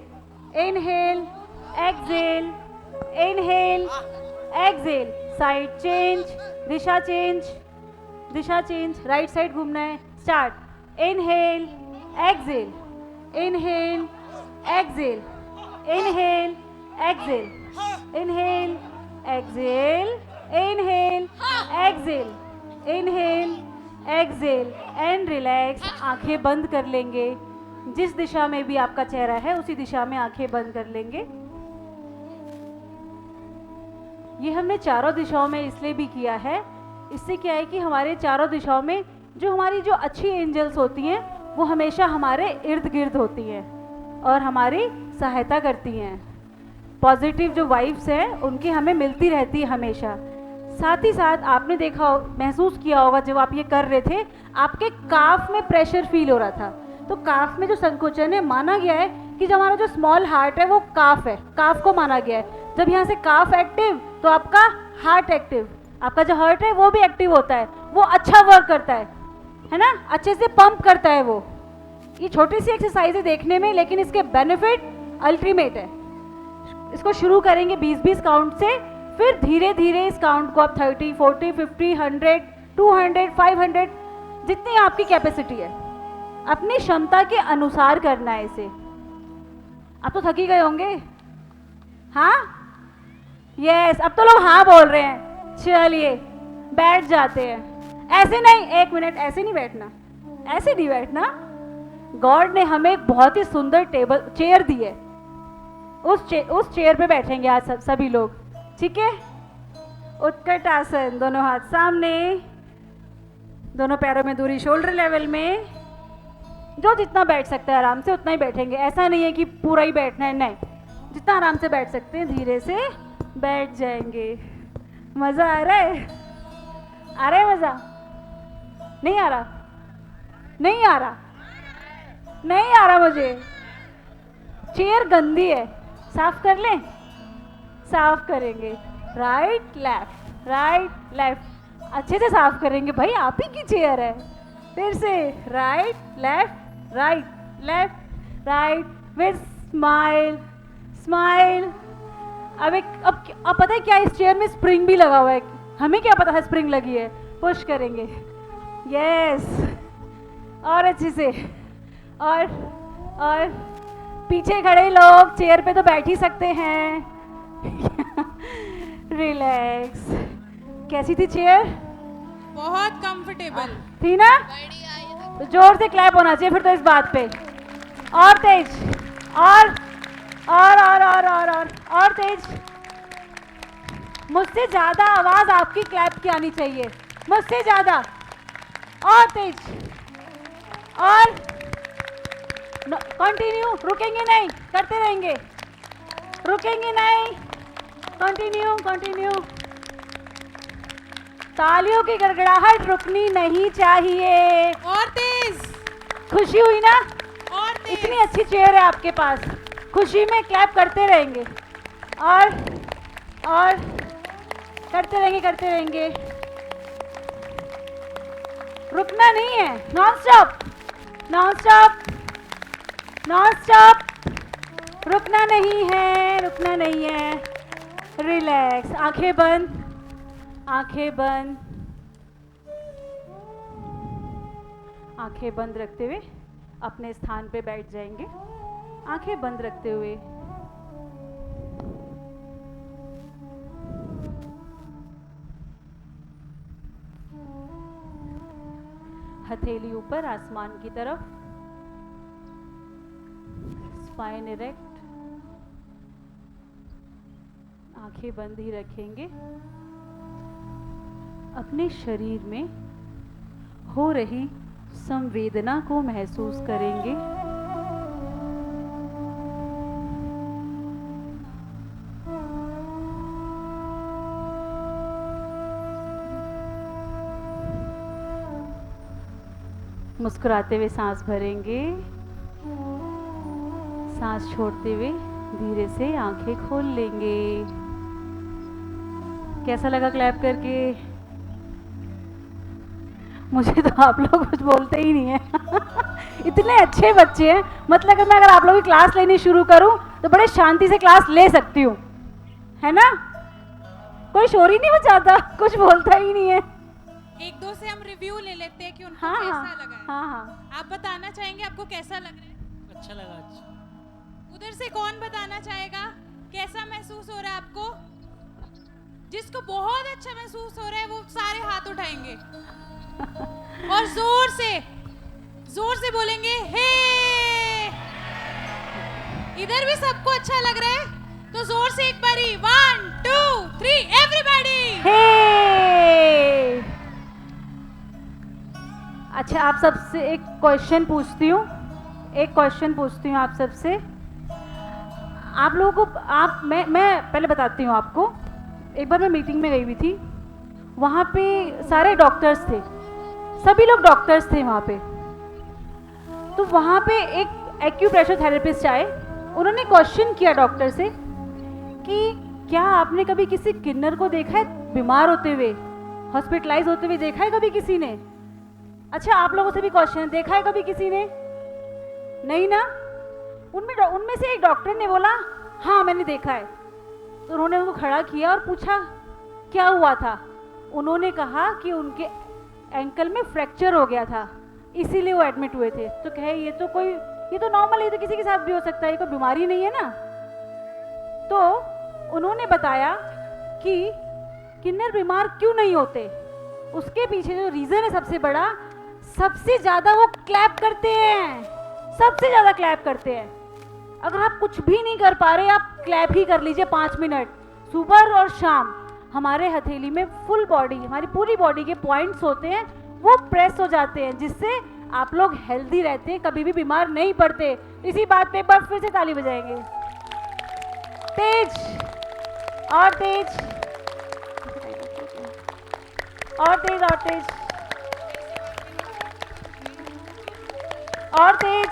inhale exhale, inhale exhale. Side change, दिशा चेंज, दिशा चेंज, राइट साइड घूमना है। Start, inhale exhale, inhale exhale, inhale exhale, inhale exhale, inhale exhale, inhale exhale and relax. आंखें बंद कर लेंगे, जिस दिशा में भी आपका चेहरा है उसी दिशा में आंखें बंद कर लेंगे। ये हमने चारों दिशाओं में इसलिए भी किया है, इससे क्या है कि हमारे चारों दिशाओं में जो अच्छी एंजल्स होती हैं वो हमेशा हमारे इर्द गिर्द होती हैं और हमारी सहायता करती हैं। पॉजिटिव जो वाइब्स हैं उनकी हमें मिलती रहती है हमेशा। साथ ही साथ आपने देखा महसूस किया होगा जब आप ये कर रहे थे, आपके काफ में प्रेशर फील हो रहा था। तो काफ में जो संकोचन है, माना गया है कि जो हमारा जो स्मॉल हार्ट है वो काफ है, काफ को माना गया है। जब यहाँ से काफ एक्टिव तो आपका हार्ट एक्टिव, आपका जो हार्ट है वो भी एक्टिव होता है, वो अच्छा वर्क करता है ना, अच्छे से पंप करता है वो। ये छोटी सी एक्सरसाइज है देखने में, लेकिन इसके बेनिफिट अल्टीमेट है। इसको शुरू करेंगे 20-20 काउंट से, फिर धीरे धीरे इस काउंट को आप 30, 40, 50, 100, 200, 500 जितनी आपकी कैपेसिटी है अपनी क्षमता के अनुसार करना है इसे। आप तो थकी गए होंगे, हाँ यस, अब तो लोग हाँ बोल रहे हैं। चलिए बैठ जाते हैं। ऐसे नहीं, एक मिनट, ऐसे नहीं बैठना, ऐसे नहीं बैठना। गॉड ने हमें एक बहुत ही सुंदर चेयर दी है, उस चेयर पे बैठेंगे आज सभी लोग, ठीक है। उत्कट आसन, दोनों हाथ सामने, दोनों पैरों में दूरी शोल्डर लेवल में। जो जितना बैठ सकता है आराम से उतना ही बैठेंगे। ऐसा नहीं है कि पूरा ही बैठना है, नहीं, जितना आराम से बैठ सकते हैं धीरे से बैठ जाएंगे। मज़ा आ रहा है? आ रहा है मज़ा? नहीं आ रहा? नहीं आ रहा? नहीं आ रहा मुझे। चेयर गंदी है, साफ कर लें? साफ करेंगे। राइट लेफ्ट, राइट लेफ्ट, अच्छे से साफ करेंगे भाई, आप ही की चेयर है। फिर से right left, right left, right, with smile smile. अब पता है क्या, इस चेयर में स्प्रिंग भी लगा हुआ है। हमें क्या पता है स्प्रिंग लगी है। पुश करेंगे, यस, और अच्छे से। और पीछे खड़े लोग चेयर पे तो बैठ ही सकते हैं। रिलैक्स। कैसी थी चेयर? बहुत कंफर्टेबल थी ना? तो जोर से क्लैप होना चाहिए फिर तो इस बात पे। और तेज, और तेज। मुझसे ज्यादा आवाज आपकी क्लैप की आनी चाहिए, मुझसे ज्यादा। और तेज, और कंटिन्यू, रुकेंगे नहीं, करते रहेंगे, रुकेंगे नहीं, कंटिन्यू कंटिन्यू। तालियों की गड़गड़ाहट रुकनी नहीं चाहिए। और तेज, खुशी हुई ना? और तेज। इतनी अच्छी चेयर है आपके पास, खुशी में क्लैप करते रहेंगे और करते रहेंगे। रुकना नहीं है, नॉन स्टॉप, रुकना नहीं है। रिलैक्स, आंखें बंद रखते हुए अपने स्थान पे बैठ जाएंगे। आंखें बंद रखते हुए हथेली ऊपर आसमान की तरफ, स्पाइन इरेक्ट, आंखें बंद ही रखेंगे। अपने शरीर में हो रही संवेदना को महसूस करेंगे। मुस्कुराते हुए सांस भरेंगे, सांस छोड़ते हुए धीरे से आंखें खोल लेंगे। कैसा लगा क्लैप करके? मुझे तो आप लोग कुछ बोलते ही नहीं है। इतने अच्छे बच्चे हैं, मतलब कि मैं अगर आप लोगों की क्लास लेनी शुरू करूं तो बड़े शांति से क्लास ले सकती हूँ, है ना? कोई शोर ही नहीं मचाता, कुछ बोलता ही नहीं है। एक दो से हम रिव्यू ले लेते हैं कि उनको हाँ, कैसा लगा है। हाँ। आप बताना चाहेंगे आपको कैसा लग रहा है? अच्छा लगा। अच्छा। उधर से कौन बताना चाहेगा कैसा महसूस हो रहा है आपको? जिसको बहुत अच्छा महसूस हो रहा है वो सारे हाथ उठाएंगे और जोर से बोलेंगे हे। इधर भी सबको अच्छा लग रहा है तो जोर से एक बारी 1 2 3 एवरीबॉडी हे। अच्छा, आप सबसे एक क्वेश्चन पूछती हूँ आप सबसे। आप लोगों को मैं पहले बताती हूँ आपको। एक बार मैं मीटिंग में गई हुई थी, वहाँ पे सारे डॉक्टर्स थे, सभी लोग डॉक्टर्स थे वहाँ पे। तो वहाँ पे एक एक्यूप्रेशर थेरेपिस्ट आए, उन्होंने क्वेश्चन किया डॉक्टर से कि क्या आपने कभी किसी किन्नर को देखा है बीमार होते हुए, हॉस्पिटलाइज होते हुए देखा है कभी किसी ने? अच्छा, आप लोगों से भी क्वेश्चन, देखा है कभी किसी ने? नहीं ना? उनमें से एक डॉक्टर ने बोला हाँ मैंने देखा है। तो उन्होंने उनको खड़ा किया और पूछा क्या हुआ था? उन्होंने कहा कि उनके एंकल में फ्रैक्चर हो गया था, इसीलिए वो एडमिट हुए थे। तो कहे ये तो नॉर्मल है, ये तो किसी के साथ भी हो सकता है, ये कोई बीमारी नहीं है ना। तो उन्होंने बताया कि किन्नर बीमार क्यों नहीं होते, उसके पीछे जो रीज़न है सबसे बड़ा, सबसे ज़्यादा वो क्लैप करते हैं, सबसे ज़्यादा क्लैप करते हैं। अगर आप कुछ भी नहीं कर पा रहे, आप क्लैप ही कर लीजिए 5 मिनट, सुबह और शाम। हमारे हथेली में फुल बॉडी, हमारी पूरी बॉडी के पॉइंट्स होते हैं, वो प्रेस हो जाते हैं, जिससे आप लोग हेल्दी रहते हैं, कभी भी बीमार नहीं पड़ते। इसी बात पे एक बार फिर से ताली बजाएंगे, तेज और तेज और तेज और तेज और तेज।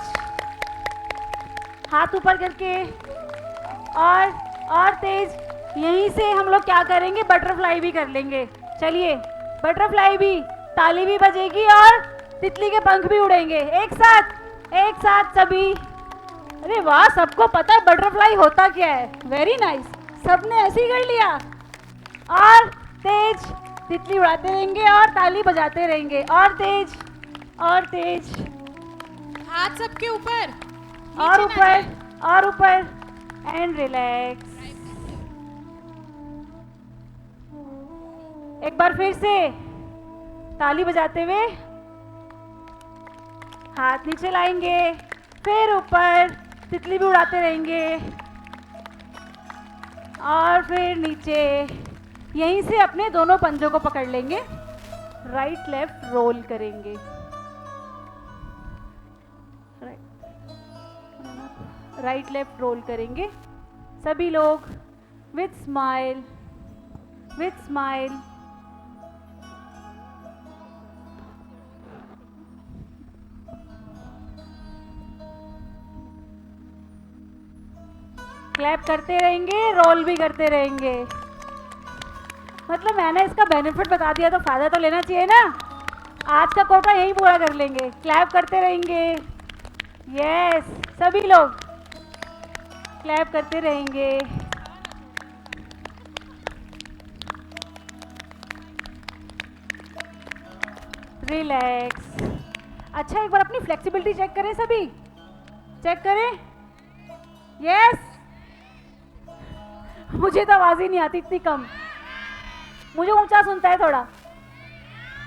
हाथ ऊपर करके और तेज। यहीं से हम लोग क्या करेंगे, बटरफ्लाई भी कर लेंगे। चलिए, बटरफ्लाई भी, ताली भी बजेगी और तितली के पंख भी उड़ेंगे एक साथ सभी। अरे वाह, सबको पता है बटरफ्लाई होता क्या है। वेरी नाइस, सबने ऐसे ही कर लिया। और तेज, तितली उड़ाते रहेंगे और ताली बजाते रहेंगे। और तेज और तेज, हाथ सबके ऊपर और ऊपर एंड रिलैक्स। एक बार फिर से ताली बजाते हुए हाथ नीचे लाएंगे, फिर ऊपर, तितली भी उड़ाते रहेंगे और फिर नीचे। यहीं से अपने दोनों पंजों को पकड़ लेंगे, राइट लेफ्ट रोल करेंगे। राइट लेफ्ट रोल करेंगे सभी लोग, विथ स्माइल क्लैप करते रहेंगे, रोल भी करते रहेंगे। मतलब मैंने इसका बेनिफिट बता दिया तो फायदा तो लेना चाहिए ना। आज का कोटा यही पूरा कर लेंगे, क्लैप करते रहेंगे। यस, सभी लोग क्लैप करते रहेंगे। रिलैक्स। अच्छा, एक बार अपनी फ्लेक्सिबिलिटी चेक करें, सभी चेक करें। यस, मुझे तो आवाज ही नहीं आती, इतनी कम। मुझे ऊंचा सुनता है थोड़ा,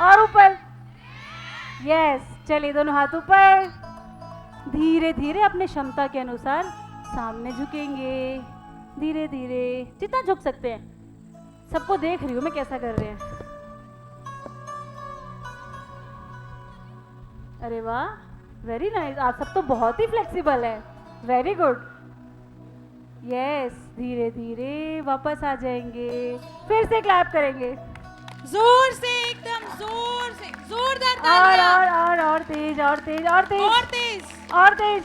और ऊपर। यस, चलिए दोनों हाथ ऊपर। धीरे धीरे अपने क्षमता के अनुसार सामने झुकेंगे, धीरे धीरे जितना झुक सकते हैं। सबको देख रही हूँ मैं कैसा कर रहे हैं। अरे वाह, वेरी नाइस। आप सब तो बहुत ही फ्लेक्सिबल है, वेरी गुड। यस, धीरे धीरे वापस आ जाएंगे, फिर से क्लैप करेंगे, जोर से, एकदम जोर से, जोरदार और तालियां। और तेज, और तेज, और तेज, और तेज। और तेज।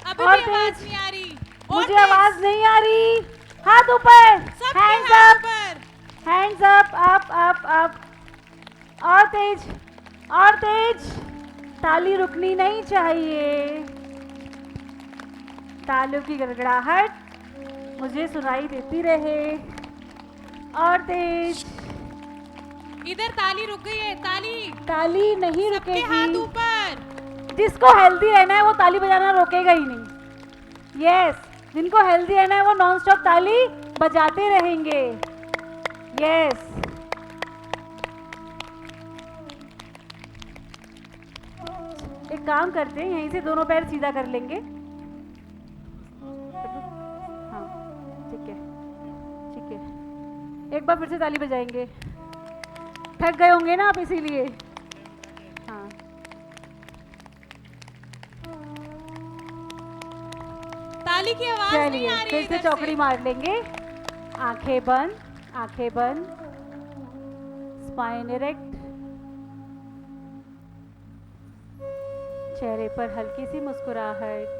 अभी और भी आवाज तेज। नहीं आ रही। और मुझे तेज। आवाज नहीं आ रही। हाथ ऊपर, सबके हैंड्स हाथ अप, ऊपर। Hands up, up up up. और तेज, और तेज। ताली रुकनी नहीं चाहिए। तालियों की गड़गड़ाहट मुझे सुनाई देती रहे। और तेज। इधर ताली रुक गई है, ताली। ताली नहीं सबके हाथ रुकेगी। ऊपर। जिसको हेल्दी रहना है वो ताली बजाना रोकेगा ही नहीं। यस, जिनको हेल्दी रहना है वो नॉन स्टॉप ताली बजाते रहेंगे। यस, एक काम करते हैं, यहीं से दोनों पैर सीधा कर लेंगे। हाँ, ठीक है, ठीक है। एक बार फिर से ताली बजाएंगे। थक गए होंगे ना आप, इसीलिए। हाँ, ताली की आवाज नहीं चलिए आ रही फिर है से इधर चौकड़ी मार लेंगे। आंखें बंद, आंखें बंद, स्पाइन इरेक्ट, चेहरे पर हल्की सी मुस्कुराहट।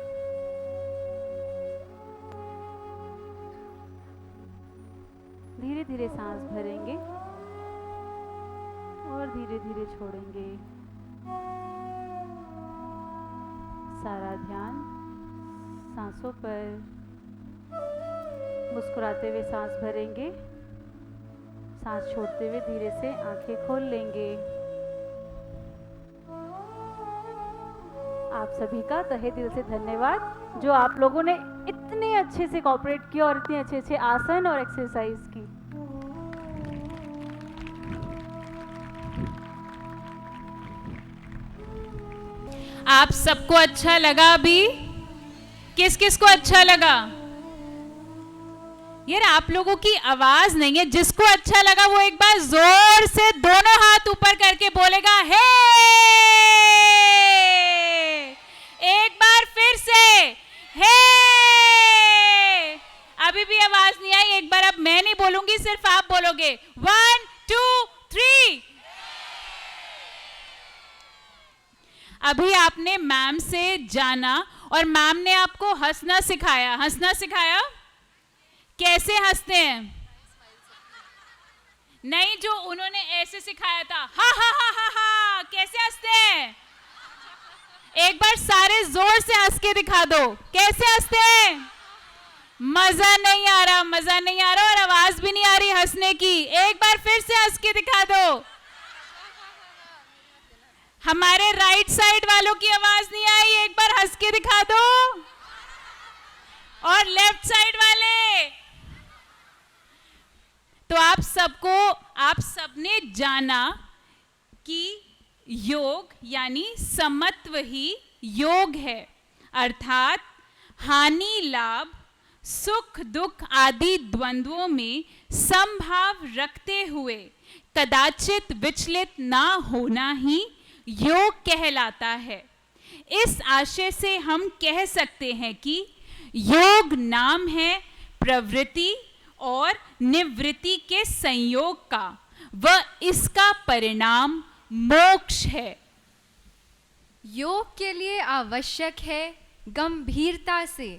धीरे धीरे सांस भरेंगे और धीरे धीरे छोड़ेंगे। सारा ध्यान सांसों पर। मुस्कुराते हुए सांस भरेंगे, सांस छोड़ते हुए धीरे से आंखें खोल लेंगे। आप सभी का तहे दिल से धन्यवाद, जो आप लोगों ने इतने अच्छे से कोऑपरेट किया और इतने अच्छे अच्छे आसन और एक्सरसाइज की। आप सबको अच्छा लगा? अभी किस किस को अच्छा लगा? यार आप लोगों की आवाज नहीं है। जिसको अच्छा लगा वो एक बार जोर से दोनों हाथ ऊपर करके बोलेगा हे। एक बार फिर से हे। अभी भी आवाज नहीं आई। एक बार अब मैं नहीं बोलूंगी, सिर्फ आप बोलोगे। 1 2 3। अभी आपने मैम से जाना और मैम ने आपको हंसना सिखाया। हंसना सिखाया? कैसे हंसते हैं? नहीं, जो उन्होंने ऐसे सिखाया था, हा हा हा हा हा। कैसे हंसते हैं? एक बार सारे जोर से हंस के दिखा दो। कैसे हंसते हैं? मजा नहीं आ रहा, मजा नहीं आ रहा और आवाज भी नहीं आ रही हंसने की। एक बार फिर से हंस के दिखा दो। हमारे राइट साइड वालों की आवाज नहीं आई, एक बार हंस के दिखा दो। और लेफ्ट साइड वाले। तो आप सबने जाना कि योग यानी समत्व ही योग है, अर्थात हानि लाभ, सुख दुख आदि द्वंद्वों में समभाव रखते हुए कदाचित विचलित ना होना ही योग कहलाता है। इस आशय से हम कह सकते हैं कि योग नाम है प्रवृत्ति और निवृत्ति के संयोग का, व इसका परिणाम मोक्ष है। योग के लिए आवश्यक है गंभीरता से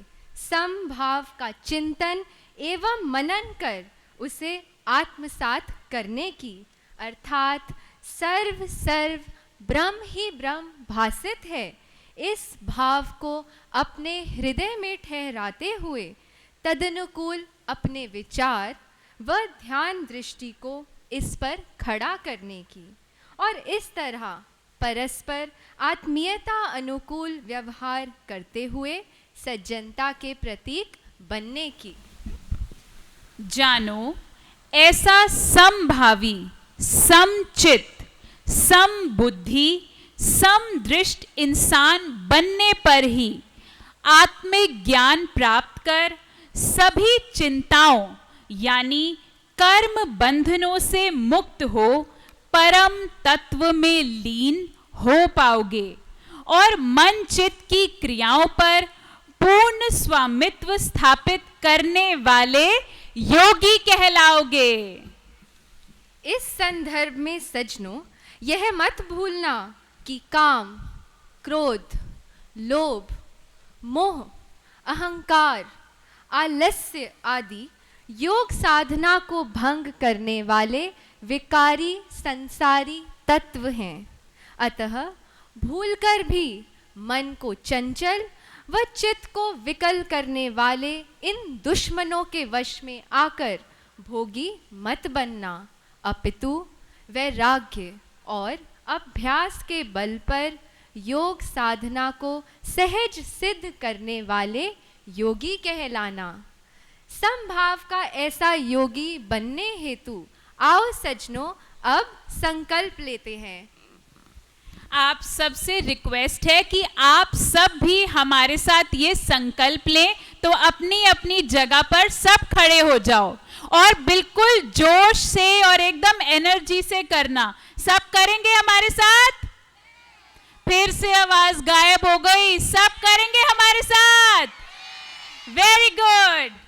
समभाव का चिंतन एवं मनन कर उसे आत्मसात करने की, अर्थात सर्व सर्व ब्रह्म ही ब्रह्म भासित है, इस भाव को अपने हृदय में ठहराते हुए तदनुकूल अपने विचार व ध्यान दृष्टि को इस पर खड़ा करने की और इस तरह परस्पर आत्मीयता अनुकूल व्यवहार करते हुए सज्जनता के प्रतीक बनने की। जानो, ऐसा समभावी, समचित, समबुद्धि, समदृष्ट इंसान बनने पर ही आत्मिक ज्ञान प्राप्त कर सभी चिंताओं यानी कर्म बंधनों से मुक्त हो परम तत्व में लीन हो पाओगे और मन चित्त की क्रियाओं पर पूर्ण स्वामित्व स्थापित करने वाले योगी कहलाओगे। इस संदर्भ में सज्जनों, यह मत भूलना कि काम, क्रोध, लोभ, मोह, अहंकार, आलस्य आदि योग साधना को भंग करने वाले विकारी संसारी तत्व हैं। अतः भूलकर भी मन को चंचल व चित्त को विकल करने वाले इन दुश्मनों के वश में आकर भोगी मत बनना, अपितु वैराग्य और अभ्यास के बल पर योग साधना को सहज सिद्ध करने वाले योगी कहलाना। समभाव का ऐसा योगी बनने हेतु आओ सज्जनों अब संकल्प लेते हैं। आप सबसे रिक्वेस्ट है कि आप सब भी हमारे साथ ये संकल्प लें। तो अपनी अपनी जगह पर सब खड़े हो जाओ और बिल्कुल जोश से और एकदम एनर्जी से करना। सब करेंगे हमारे साथ? फिर से आवाज गायब हो गई। सब करेंगे हमारे साथ? Very good.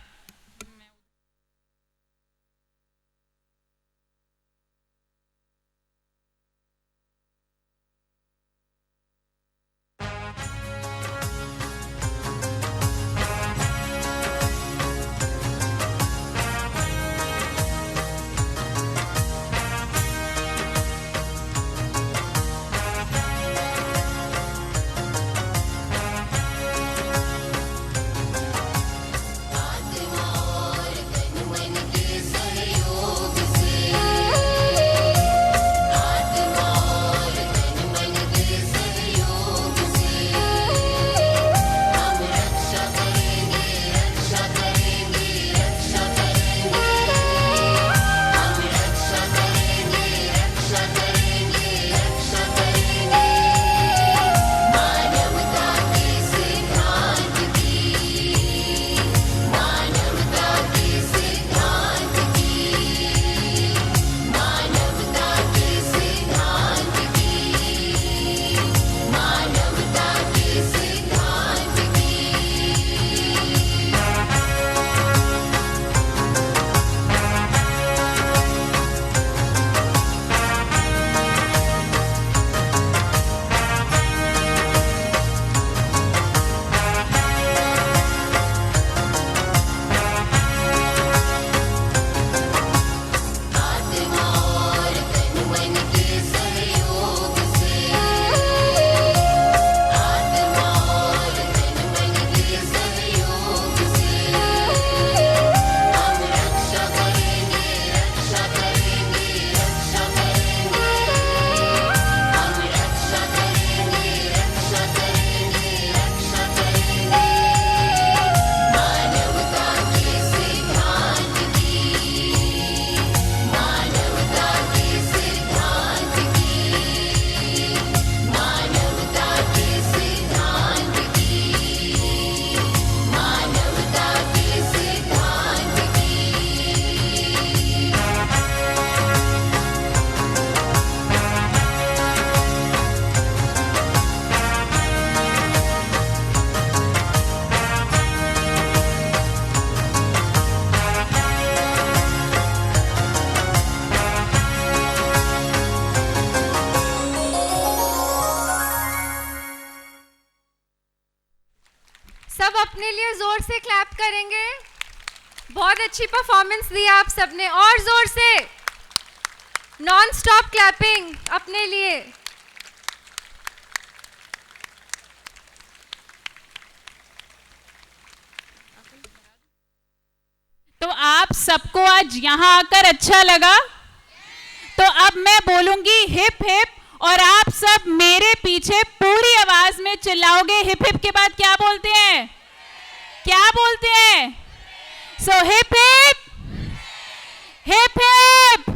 सब अपने लिए जोर से क्लैप करेंगे। बहुत अच्छी परफॉर्मेंस दी आप सबने, और जोर से नॉन स्टॉप क्लैपिंग अपने लिए। तो आप सबको आज यहाँ आकर अच्छा लगा? तो अब मैं बोलूंगी हिप हिप, और आप सब मेरे पीछे पूरी आवाज में चिल्लाओगे। हिप हिप के बाद क्या बोलते हैं? क्या बोलते हैं? So hip hip, hip hip,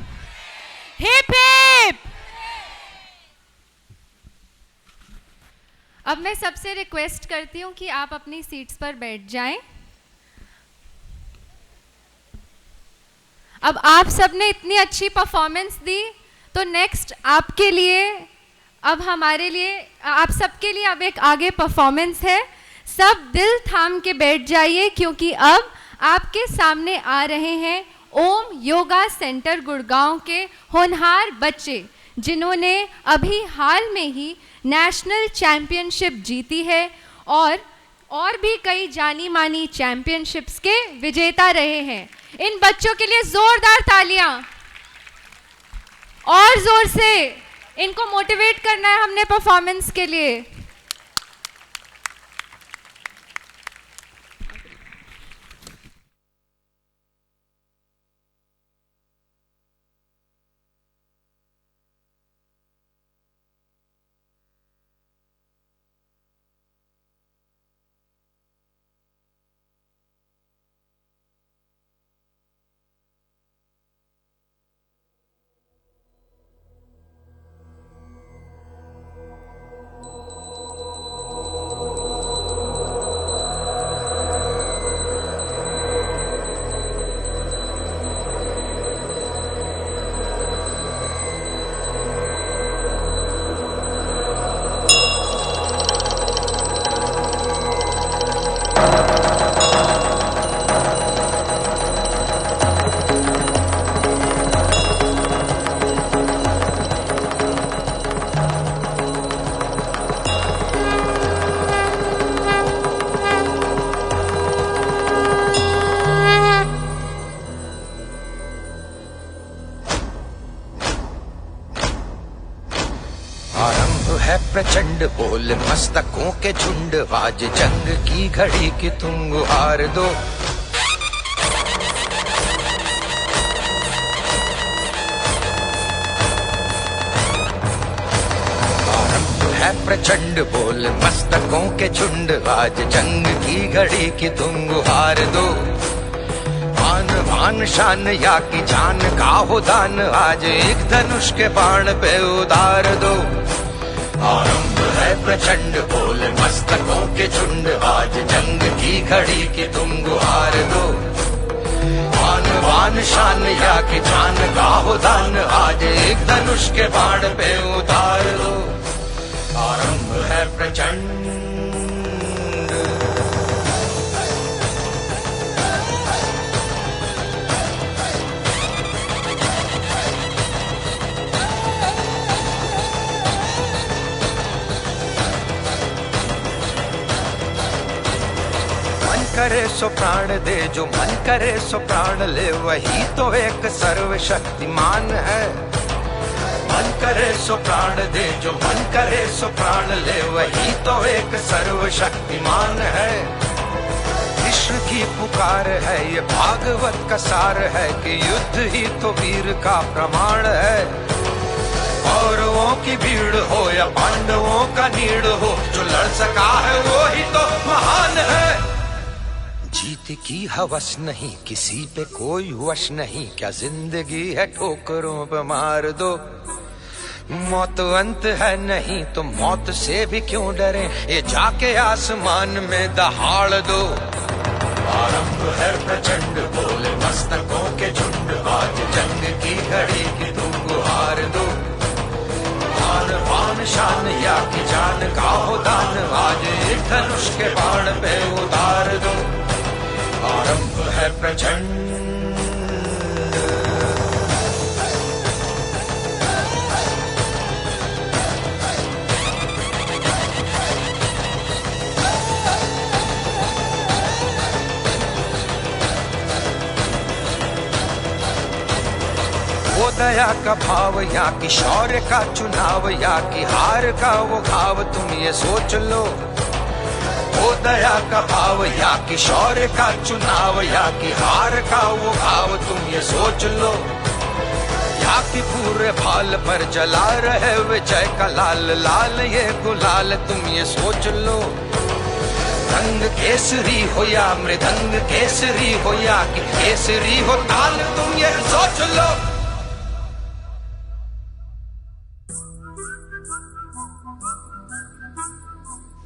hip hip. अब मैं सबसे रिक्वेस्ट करती हूँ कि आप अपनी सीट्स पर बैठ जाएं। अब आप सबने इतनी अच्छी परफॉर्मेंस दी, तो नेक्स्ट आपके लिए, अब हमारे लिए, आप सबके लिए अब एक आगे परफॉर्मेंस है। सब दिल थाम के बैठ जाइए, क्योंकि अब आपके सामने आ रहे हैं ओम योगा सेंटर गुड़गांव के होनहार बच्चे, जिन्होंने अभी हाल में ही नेशनल चैंपियनशिप जीती है और भी कई जानी मानी चैंपियनशिप्स के विजेता रहे हैं। इन बच्चों के लिए जोरदार तालियां, और जोर से इनको मोटिवेट करना है हमने परफॉर्मेंस के लिए। प्रचंड बोल मस्तकों के झुंड, आज जंग की घड़ी की तुम गुहार दो। आरंभ है प्रचंड बोल मस्तकों के झुंड, आज जंग की घड़ी की तुम गुहार दो। आन बान शान या की जान का हो दान, आज एक धनुष के बाण पे उतार दो। आरंभ है प्रचंड बोल मस्तकों के झुंड, आज जंग की घड़ी की तुम गुहार दो। आन बान शान या की जान का हो दान, आज एक धनुष के बाण पे उतार दो। आरंभ है प्रचंड। करे सो प्राण दे, जो मन करे सो प्राण ले, वही तो एक सर्वशक्तिमान है। मन करे सो प्राण दे, जो मन करे सो प्राण ले, वही तो एक सर्वशक्तिमान है। कृष्ण की पुकार है, ये भागवत का सार है, कि युद्ध ही तो वीर का प्रमाण है। कौरवों की भीड़ हो या पांडवों का नीड़ हो, जो लड़ सका है वो ही तो महान है। जीत की हवस नहीं, किसी पे कोई वश नहीं, क्या जिंदगी है ठोकरों पे मार दो। मौत अंत है नहीं तो मौत से भी क्यों डरे, ये जाके आसमान में दहाड़ दो। आरंभ है प्रचंड बोले मस्तकों के झुंड, आज जंग की घड़ी की तुम गुहार दो। आन बान शान या की जान का हो दान, आज एक धनुष के बाण पे उतार दो। आरंभ है प्रचंड। दया का भाव या कि शौर्य का चुनाव या कि हार का वो घाव, तुम ये सोच लो। हो दया का भाव या कि शौर्य का चुनाव या कि हार का वो घाव, तुम ये सोच लो। या कि पूरे भाल पर जला रहे विजय का लाल लाल ये गुलाल, तुम ये सोच लो। रंग केसरी हो या मृदंग केसरी हो या कि केसरी हो ताल, तुम ये सोच लो।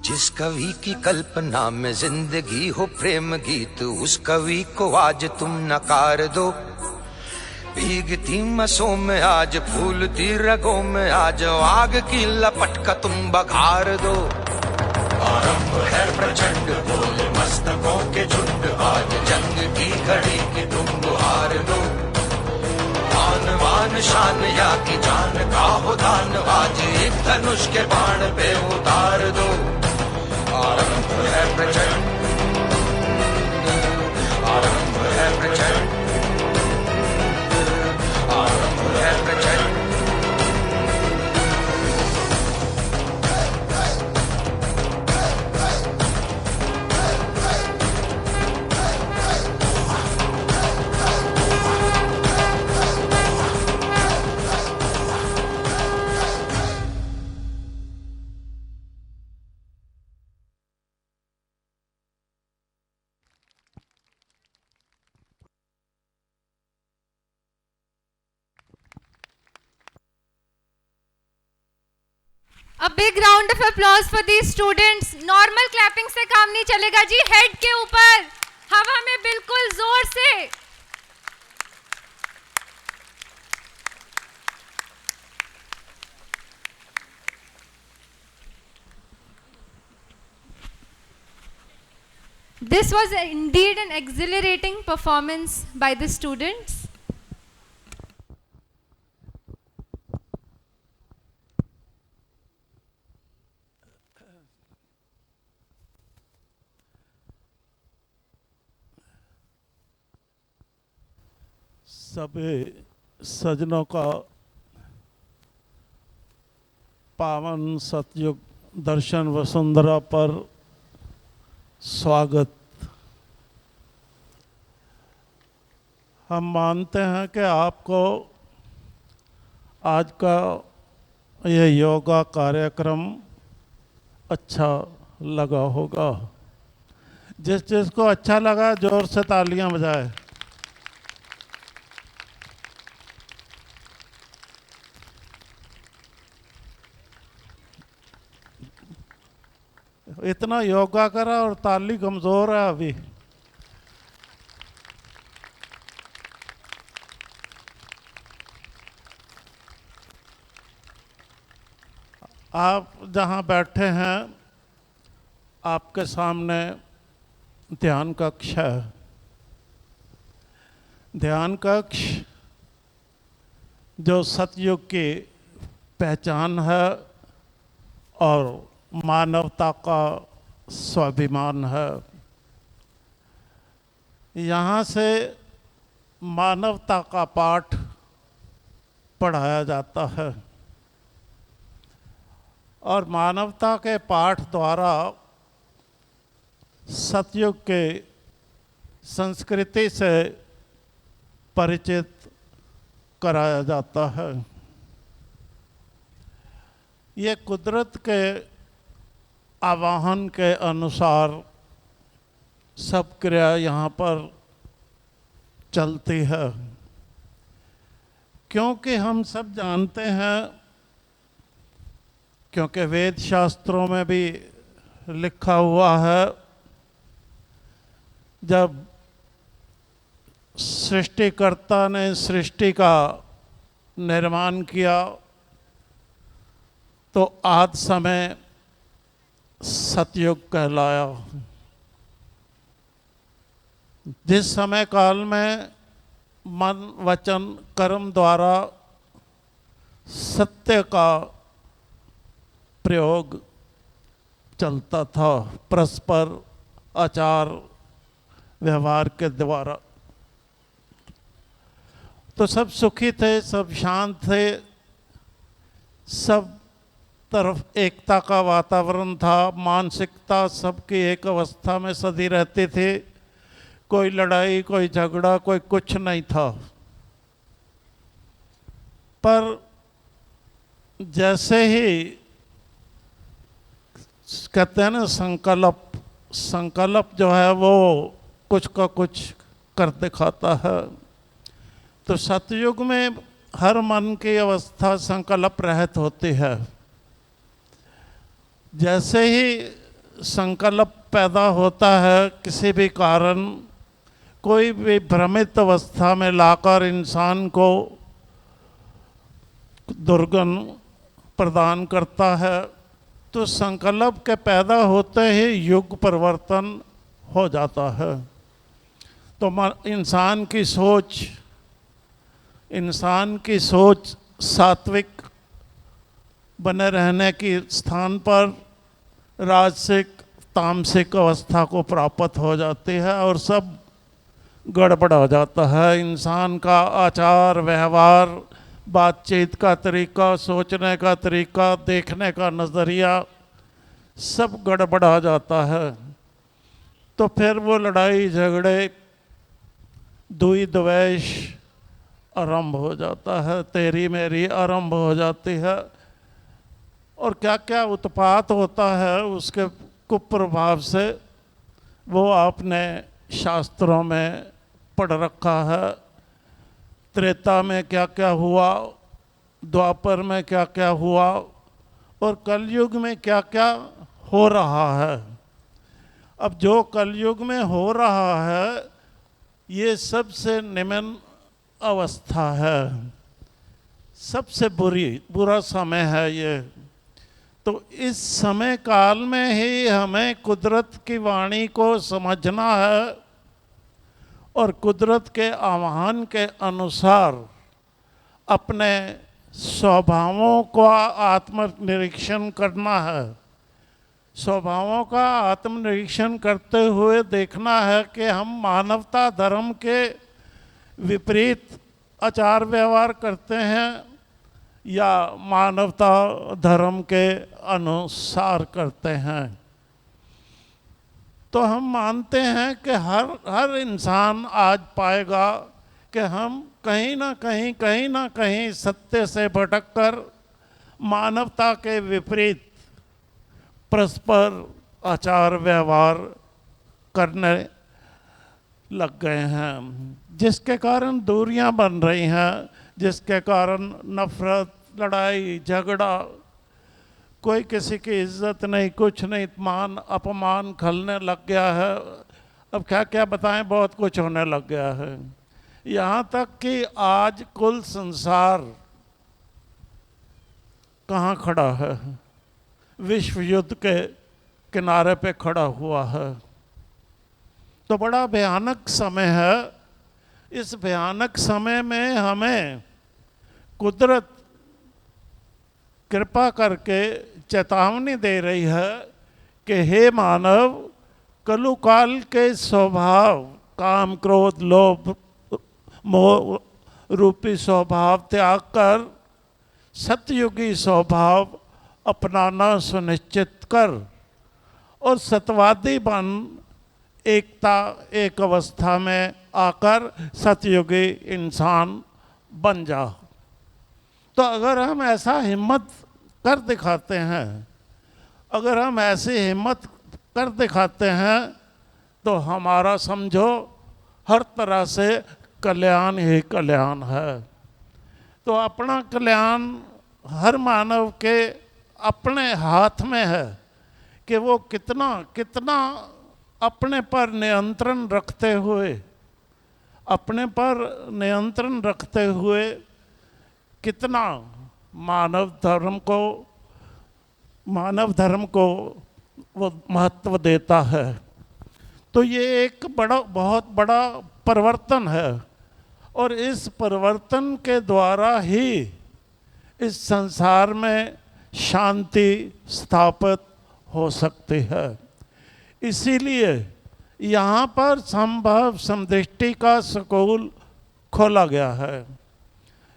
जिस कवि की कल्पना में जिंदगी हो प्रेम गीत, उस कवि को आज तुम नकार दो। भीगती मसों में आज फूलती रगों में आज आग की लपट का तुम बघार दो। आरंभ है प्रचंड बोल मस्तकों के झुंड, आज जंग की घड़ी की तुम गुहार दो। मान मान शान या कि जान का हो दान, आज एक धनुष के बाण पे उतार दो। आरंभ है प्रचंड, आरंभ है प्रचंड, आरंभ है प्रचंड। A big round of applause for these students. Normal clapping से काम नहीं चलेगा जी, हेड के ऊपर हवा में बिल्कुल जोर से। This was indeed an exhilarating performance by the students. सभी सज्जनों का पावन सतयुग दर्शन वसुंधरा पर स्वागत। हम मानते हैं कि आपको आज का ये योगा कार्यक्रम अच्छा लगा होगा। जिसको अच्छा लगा जोर से तालियां बजाए। इतना योगा करा और ताली कमजोर है अभी। आप जहाँ बैठे हैं आपके सामने ध्यान कक्ष है। ध्यान कक्ष जो सतयुग की पहचान है और मानवता का स्वाभिमान है। यहाँ से मानवता का पाठ पढ़ाया जाता है और मानवता के पाठ द्वारा सतयुग के संस्कृति से परिचित कराया जाता है। ये कुदरत के आवाहन के अनुसार सब क्रिया यहाँ पर चलती है, क्योंकि हम सब जानते हैं, क्योंकि वेद शास्त्रों में भी लिखा हुआ है, जब सृष्टिकर्ता ने सृष्टि का निर्माण किया तो आदि समय सतयुग कहलाया। जिस समय काल में मन वचन कर्म द्वारा सत्य का प्रयोग चलता था, परस्पर आचार व्यवहार के द्वारा, तो सब सुखी थे, सब शांत थे, सब तरफ एकता का वातावरण था, मानसिकता सबकी एक अवस्था में सदी रहती थी, कोई लड़ाई, कोई झगड़ा, कोई कुछ नहीं था। पर जैसे ही कहते हैं ना संकल्प जो है वो कुछ का कुछ कर दिखाता है। तो सतयुग में हर मन की अवस्था संकल्प रहित होती है। जैसे ही संकल्प पैदा होता है किसी भी कारण, कोई भी भ्रमित अवस्था में लाकर इंसान को दुर्गुण प्रदान करता है, तो संकल्प के पैदा होते ही युग परिवर्तन हो जाता है। तो इंसान की सोच सात्विक बने रहने की स्थान पर राजसिक तामसिक अवस्था को प्राप्त हो जाती है और सब गड़बड़ हो जाता है। इंसान का आचार व्यवहार, बातचीत का तरीका, सोचने का तरीका, देखने का नज़रिया सब गड़बड़ा जाता है। तो फिर वो लड़ाई झगड़े, दुई द्वेष आरंभ हो जाता है, तेरी मेरी आरंभ हो जाती है, और क्या क्या उत्पात होता है उसके कुप्रभाव से वो आपने शास्त्रों में पढ़ रखा है। त्रेता में क्या क्या हुआ, द्वापर में क्या क्या हुआ, और कलयुग में क्या क्या हो रहा है। अब जो कलयुग में हो रहा है ये सबसे निम्न अवस्था है, सबसे बुरा समय है ये। तो इस समय काल में ही हमें कुदरत की वाणी को समझना है और कुदरत के आह्वान के अनुसार अपने स्वभावों का आत्मनिरीक्षण करना है। स्वभावों का आत्मनिरीक्षण करते हुए देखना है कि हम मानवता धर्म के विपरीत आचार व्यवहार करते हैं या मानवता धर्म के अनुसार करते हैं। तो हम मानते हैं कि हर इंसान आज पाएगा कि हम कहीं ना कहीं सत्य से भटककर मानवता के विपरीत परस्पर आचार व्यवहार करने लग गए हैं, जिसके कारण दूरियां बन रही हैं, जिसके कारण नफरत, लड़ाई झगड़ा, कोई किसी की इज्जत नहीं, कुछ नहीं, मान अपमान खलने लग गया है। अब क्या क्या बताएं, बहुत कुछ होने लग गया है। यहाँ तक कि आज कुल संसार कहाँ खड़ा है? विश्व युद्ध के किनारे पे खड़ा हुआ है। तो बड़ा भयानक समय है। इस भयानक समय में हमें कुदरत कृपा करके चेतावनी दे रही है कि हे मानव, कलुकाल के स्वभाव काम क्रोध लोभ मोह रूपी स्वभाव त्याग कर सतयुगी स्वभाव अपनाना सुनिश्चित कर और सतवादी बन एकता एक अवस्था में आकर सतयुगी इंसान बन जा। तो अगर हम ऐसा हिम्मत कर दिखाते हैं, अगर हम ऐसी हिम्मत कर दिखाते हैं तो हमारा समझो हर तरह से कल्याण ही कल्याण है। तो अपना कल्याण हर मानव के अपने हाथ में है कि वो कितना अपने पर नियंत्रण रखते हुए कितना मानव धर्म को वो महत्व देता है। तो ये एक बहुत बड़ा परिवर्तन है और इस परिवर्तन के द्वारा ही इस संसार में शांति स्थापित हो सकती है। इसीलिए यहाँ पर संभव समदृष्टि का स्कूल खोला गया है।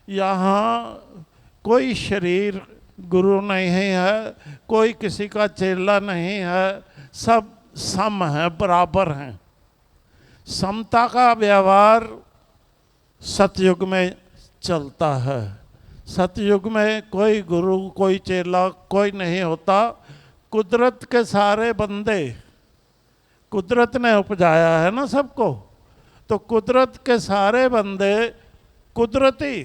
यहाँ कोई शरीर गुरु नहीं है, कोई किसी का चेला नहीं है, सब सम है, बराबर हैं। समता का व्यवहार सतयुग में चलता है। सतयुग में कोई गुरु, कोई चेला, कोई नहीं होता। कुदरत के सारे बंदे, कुदरत ने उपजाया है ना सबको, तो कुदरत के सारे बंदे कुदरती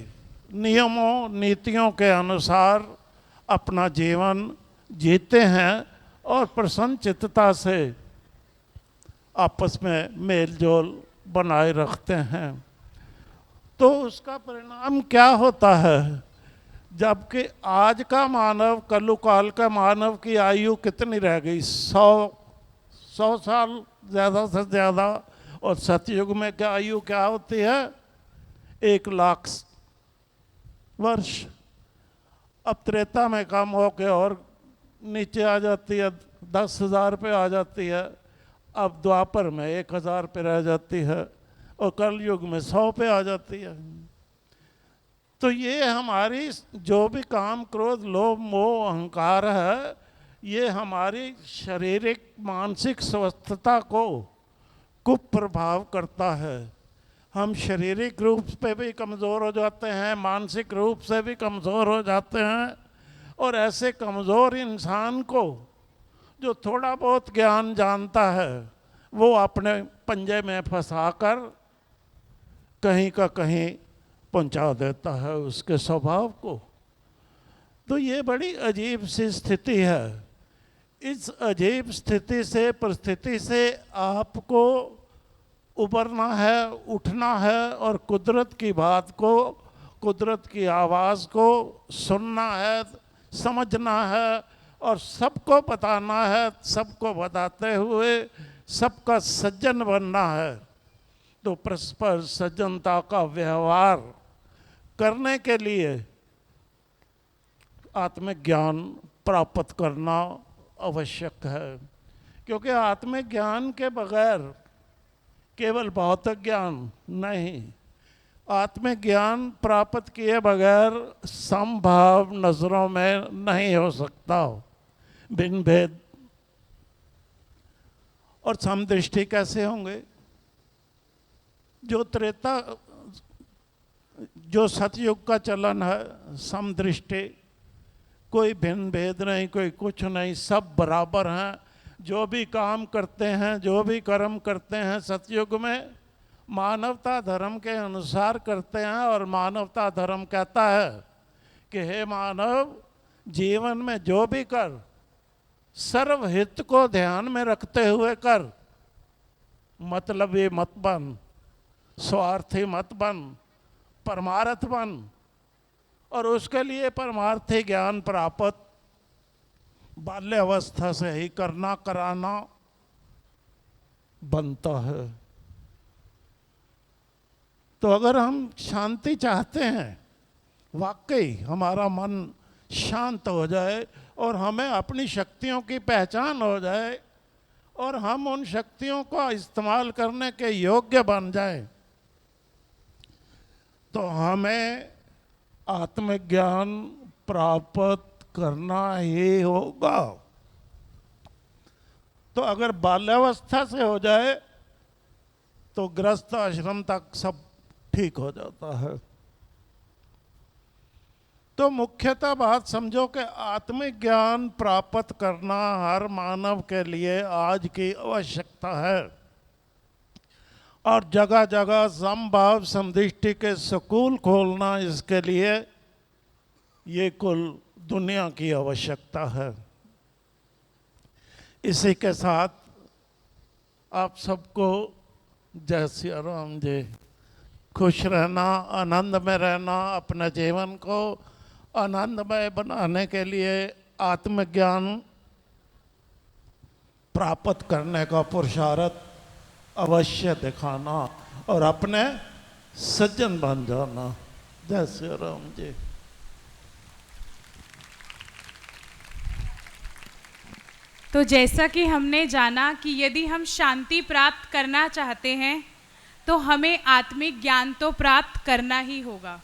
नियमों नीतियों के अनुसार अपना जीवन जीते हैं और प्रसन्न चित्तता से आपस में मेल जोल बनाए रखते हैं। तो उसका परिणाम क्या होता है? जबकि आज का मानव, कलुकाल का मानव की आयु कितनी रह गई? 100 साल ज़्यादा से ज़्यादा। और सतयुग में क्या आयु क्या होती है? 1 लाख वर्ष। अब त्रेता में कम होके और नीचे आ जाती है, 10,000 पे आ जाती है। अब द्वापर में 1,000 पे रह जाती है और कलयुग में 100 पे आ जाती है। तो ये हमारी जो भी काम, क्रोध, लोभ, मोह, अहंकार है, ये हमारी शारीरिक मानसिक स्वस्थता को कुप्रभाव करता है। हम शारीरिक रूप पे भी कमज़ोर हो जाते हैं, मानसिक रूप से भी कमज़ोर हो जाते हैं। और ऐसे कमज़ोर इंसान को जो थोड़ा बहुत ज्ञान जानता है, वो अपने पंजे में फंसाकर कहीं का कहीं पहुंचा देता है उसके स्वभाव को। तो ये बड़ी अजीब सी स्थिति है। इस अजीब स्थिति से, परिस्थिति से आपको उबरना है, उठना है और कुदरत की बात को, कुदरत की आवाज़ को सुनना है, समझना है और सबको बताना है। सबको बताते हुए सबका सज्जन बनना है। तो परस्पर सज्जनता का व्यवहार करने के लिए आत्मज्ञान प्राप्त करना आवश्यक है। क्योंकि आत्मज्ञान के बगैर केवल भौतिक ज्ञान नहीं, आत्मज्ञान प्राप्त किए बगैर समभाव नजरों में नहीं हो सकता। भिन्न भेद और समदृष्टि कैसे होंगे? जो त्रेता, जो सतयुग का चलन है, समदृष्टि, कोई भिन्न भेद नहीं, कोई कुछ नहीं, सब बराबर हैं। जो भी काम करते हैं, जो भी कर्म करते हैं सतयुग में मानवता धर्म के अनुसार करते हैं। और मानवता धर्म कहता है कि हे मानव, जीवन में जो भी कर, सर्वहित को ध्यान में रखते हुए कर। मतलबी मत बन, स्वार्थी मत बन, परमार्थ बन। और उसके लिए परमार्थी ज्ञान प्राप्त बाल्यावस्था से ही करना, कराना बनता है। तो अगर हम शांति चाहते हैं, वाकई हमारा मन शांत हो जाए और हमें अपनी शक्तियों की पहचान हो जाए और हम उन शक्तियों को इस्तेमाल करने के योग्य बन जाए, तो हमें आत्मज्ञान प्राप्त करना ही होगा। तो अगर बाल्यावस्था से हो जाए तो गृहस्थ आश्रम तक सब ठीक हो जाता है। तो मुख्यतः बात समझो कि आत्मज्ञान प्राप्त करना हर मानव के लिए आज की आवश्यकता है। और जगह जगह समभाव समदृष्टि के स्कूल खोलना इसके लिए ये कुल दुनिया की आवश्यकता है। इसी के साथ आप सबको जय श्री राम जी। खुश रहना, आनंद में रहना, अपने जीवन को आनंदमय बनाने के लिए आत्मज्ञान प्राप्त करने का पुरुषार्थ अवश्य दिखाना और अपने सज्जन बन जाना। जय श्री राम जी। तो जैसा कि हमने जाना कि यदि हम शांति प्राप्त करना चाहते हैं तो हमें आत्मिक ज्ञान तो प्राप्त करना ही होगा।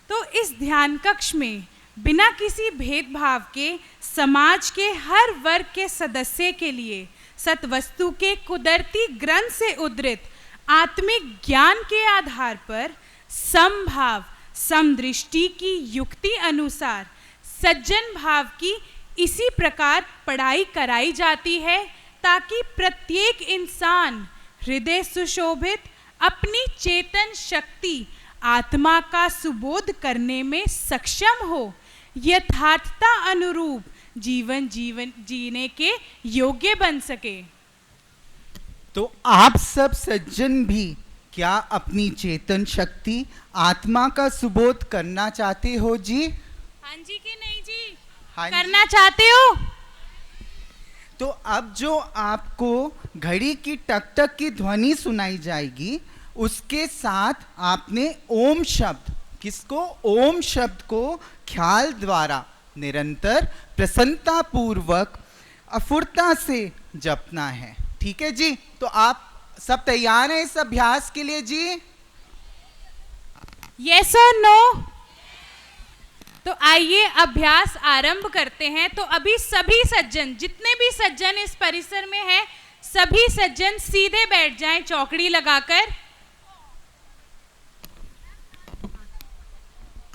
तो इस ध्यान कक्ष में बिना किसी भेदभाव के समाज के हर वर्ग के सदस्य के लिए सतवस्तु के कुदरती ग्रंथ से उद्धृत आत्मिक ज्ञान के आधार पर समभाव समदृष्टि की युक्ति अनुसार सज्जन भाव की इसी प्रकार पढ़ाई कराई जाती है, ताकि प्रत्येक इंसान हृदय सुशोभित अपनी चेतन शक्ति आत्मा का सुबोध करने में सक्षम हो, यथार्थता अनुरूप जीवन जीने के योग्य बन सके। तो आप सब सज्जन भी क्या अपनी चेतन शक्ति आत्मा का सुबोध करना चाहते हो जी? हाँ जी कि नहीं जी? हाँ जी। करना चाहते हो? तो अब जो आपको घड़ी की टक टक की ध्वनि सुनाई जाएगी, उसके साथ आपने ओम शब्द, किसको? ओम शब्द को ख्याल द्वारा निरंतर प्रसन्नता पूर्वक अफुरता से जपना है। ठीक है जी? तो आप सब तैयार हैं इस अभ्यास के लिए जी? यस और नो? तो आइए अभ्यास आरंभ करते हैं। तो अभी सभी सज्जन, जितने भी सज्जन इस परिसर में हैं, सभी सज्जन सीधे बैठ जाएं चौकड़ी लगाकर।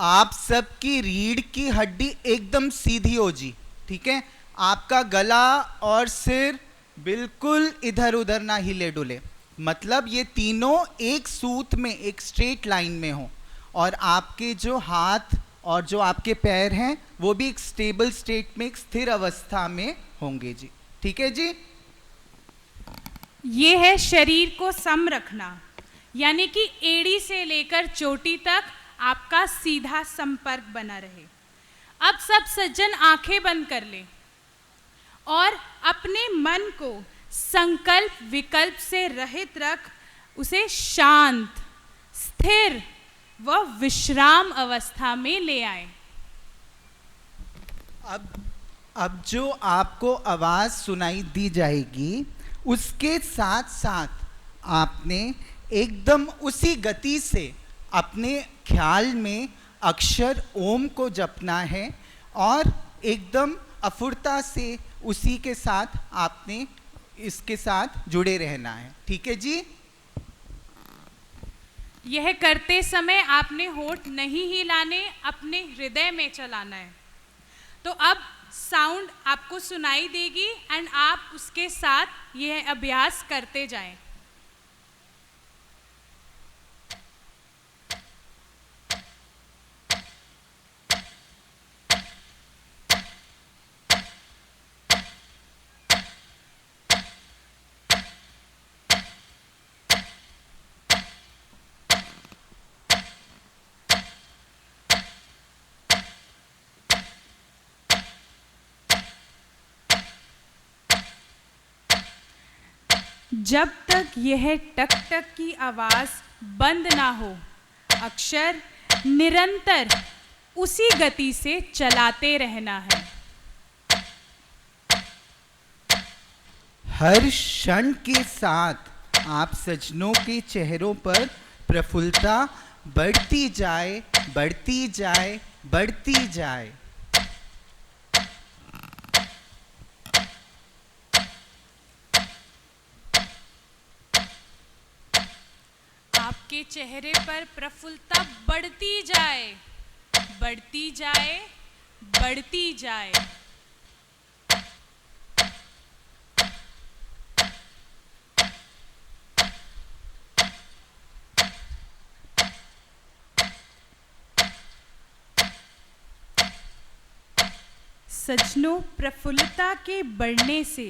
आप सबकी रीढ़ की हड्डी एकदम सीधी हो जी। ठीक है? आपका गला और सिर बिल्कुल इधर उधर ना हिले डुले, मतलब ये तीनों एक सूत में, एक स्ट्रेट लाइन में हो, और आपके जो हाथ और जो आपके पैर हैं वो भी एक स्टेबल स्टेट में, एक स्थिर अवस्था में होंगे जी। ठीक है जी? ये है शरीर को सम रखना, यानी कि एड़ी से लेकर चोटी तक आपका सीधा संपर्क बना रहे। अब सब सज्जन आंखें बंद कर लें और अपने मन को संकल्प विकल्प से रहित रख उसे शांत, स्थिर व विश्राम अवस्था में ले आए। अब जो आपको आवाज सुनाई दी जाएगी, उसके साथ साथ आपने एकदम उसी गति से अपने ख्याल में अक्षर ओम को जपना है और एकदम अफुरता से उसी के साथ आपने इसके साथ जुड़े रहना है। ठीक है जी? यह करते समय आपने होठ नहीं हिलाने, अपने हृदय में चलाना है। तो अब साउंड आपको सुनाई देगी एंड आप उसके साथ यह अभ्यास करते जाएं। जब तक यह टक टक की आवाज बंद ना हो, अक्षर निरंतर उसी गति से चलाते रहना है। हर क्षण के साथ आप सज्जनों के चेहरों पर प्रफुल्लता बढ़ती जाए, बढ़ती जाए, बढ़ती जाए। आपके चेहरे पर प्रफुल्लता बढ़ती जाए, बढ़ती जाए, बढ़ती जाए। सज्जनों, प्रफुल्लता के बढ़ने से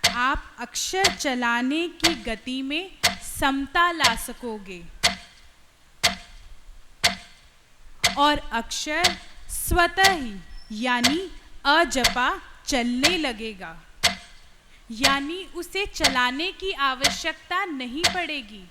आप अक्षर चलाने की गति में समता ला सकोगे और अक्षर स्वतः ही यानी अजपा चलने लगेगा, यानी उसे चलाने की आवश्यकता नहीं पड़ेगी।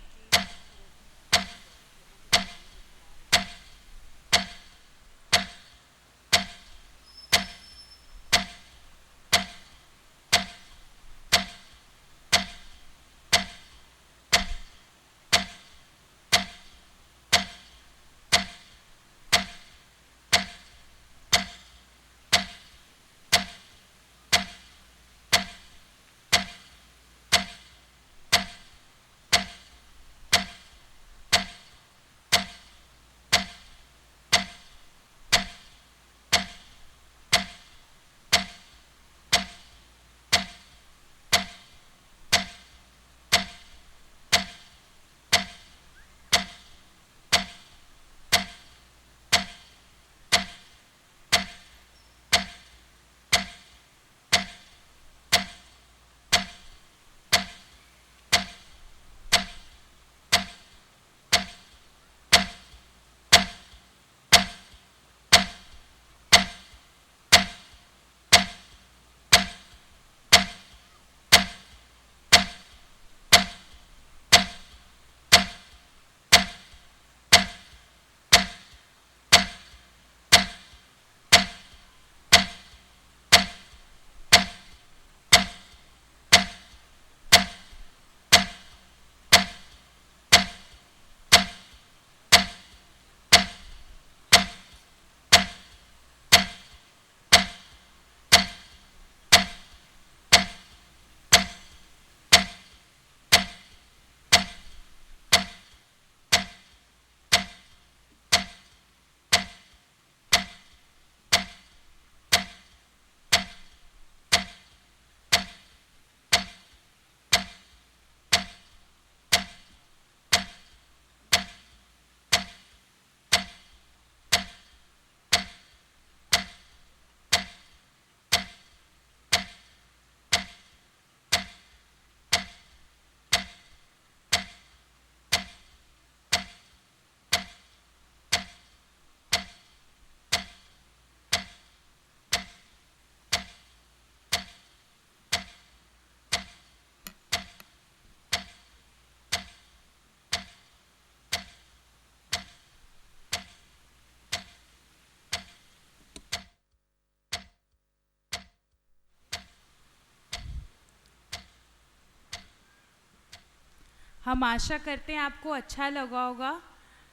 हम आशा करते हैं आपको अच्छा लगा होगा।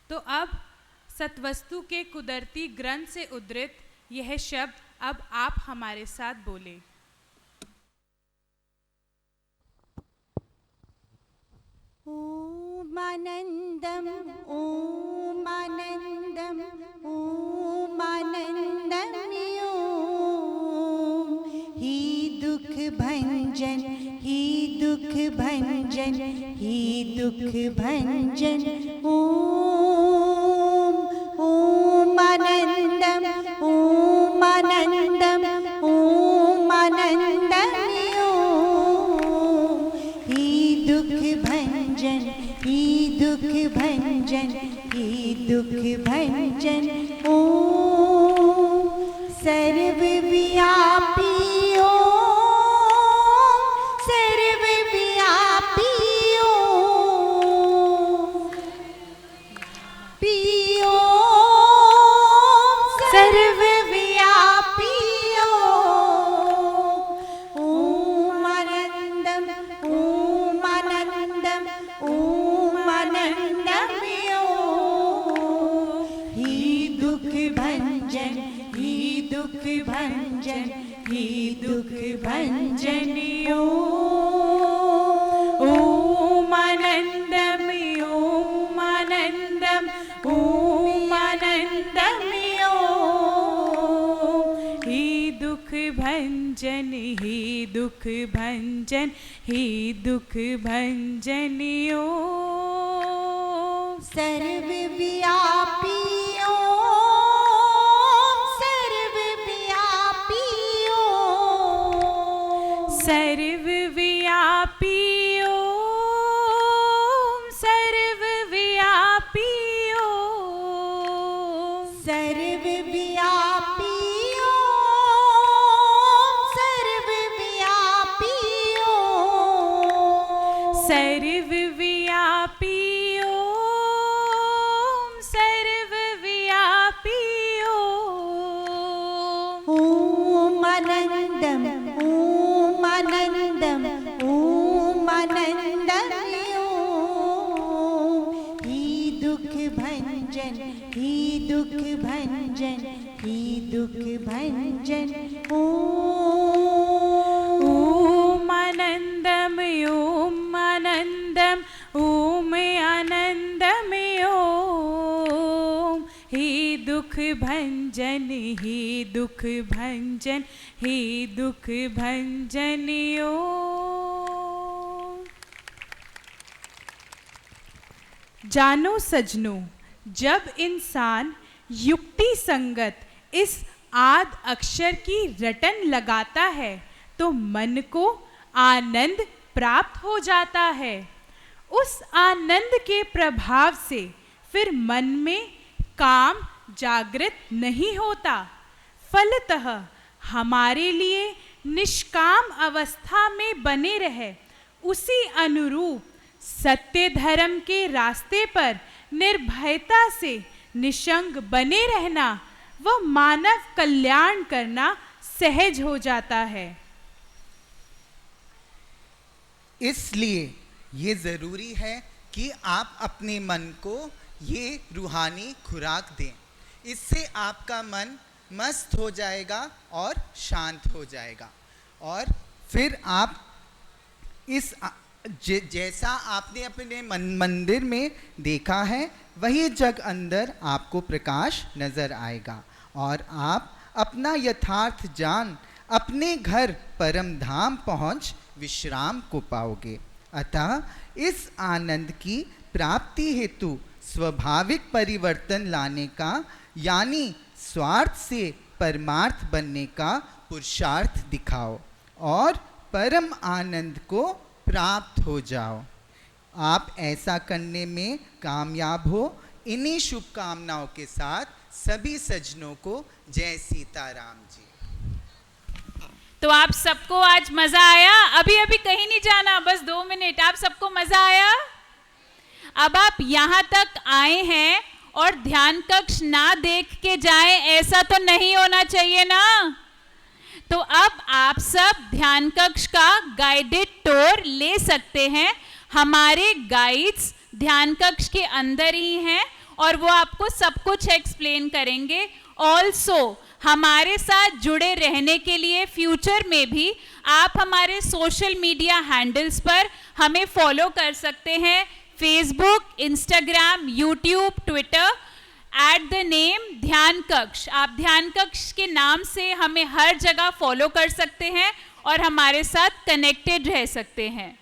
तो अब सतवस्तु के कुदरती ग्रंथ से उद्धृत यह शब्द अब आप हमारे साथ बोले। ओमानंदम ओमानंदम ओमानंदम ओम ही दुख भंजन ही दुख भंजन ही दुख भंजन ओम ओमानंदम ओमानंदम ओमानंदम ओम ही दुख भंजन ही दुख भंजन ही दुख भंजन ओम सर्वव्यापी ओम सर्वव्यापी ओम पियो सर्वव्यापी ओम आनंदम ओम आनंदम ओम आनंदम ही दुख भंजन ही दुख भंजन ही दुख भंजन ओम आनंदम ओम आनंदम ओम आनंदम ही दुख भंजन ही दुख भंजन ही दुख भंजन ओम सर्वव्यापी ओम सर्वव्यापी ओम सर्वव्यापी ओम सर्वव्यापी ओम सर्वव्यापी ओम सर्वव्यापी ओम सर्वव्यापी ओम सर्वव्यापी ओम आनंदम ओम आनंदम ओम आनंदम ओम ही दुख भंजन ही दुख भंजन ही दुख भंजन ओम आनंदम ओम आनंदम ओम आनंदम ओम ही दुख भंजन ही दुख भंजन ही दुख भंजन ओम। जानो सजनों, जब इंसान युक्ति संगत इस आद अक्षर की रटन लगाता है तो मन को आनंद प्राप्त हो जाता है। उस आनंद के प्रभाव से फिर मन में काम जागृत नहीं होता, फलतः हमारे लिए निष्काम अवस्था में बने रहे उसी अनुरूप सत्य धर्म के रास्ते पर निर्भयता से निशंग बने रहना व मानव कल्याण करना सहज हो जाता है। इसलिए ये ज़रूरी है कि आप अपने मन को ये रूहानी खुराक दें। इससे आपका मन मस्त हो जाएगा और शांत हो जाएगा, और फिर आप इस जैसा आपने अपने मंदिर में देखा है वही जग अंदर आपको प्रकाश नज़र आएगा और आप अपना यथार्थ जान अपने घर परम धाम पहुँच विश्राम को पाओगे। अतः इस आनंद की प्राप्ति हेतु स्वाभाविक परिवर्तन लाने का यानी स्वार्थ से परमार्थ बनने का पुरुषार्थ दिखाओ और परम आनंद को प्राप्त हो जाओ। आप ऐसा करने में कामयाब हो। इन्हीं शुभकामनाओं के साथ सभी सज्जनों को जय सीताराम जी। तो आप सबको आज मजा आया? अभी अभी कहीं नहीं जाना, बस 2 मिनट। आप सबको मजा आया? अब आप यहाँ तक आए हैं और ध्यान कक्ष ना देख के जाएं, ऐसा तो नहीं होना चाहिए ना। तो अब आप सब ध्यान कक्ष का गाइडेड टूर ले सकते हैं। हमारे गाइड्स ध्यान कक्ष के अंदर ही हैं और वो आपको सब कुछ एक्सप्लेन करेंगे। ऑल्सो हमारे साथ जुड़े रहने के लिए फ्यूचर में भी आप हमारे सोशल मीडिया हैंडल्स पर हमें फॉलो कर सकते हैं, Facebook, Instagram, YouTube, Twitter, @ the name ध्यान कक्ष। आप ध्यान कक्ष के नाम से हमें हर जगह फॉलो कर सकते हैं और हमारे साथ कनेक्टेड रह सकते हैं।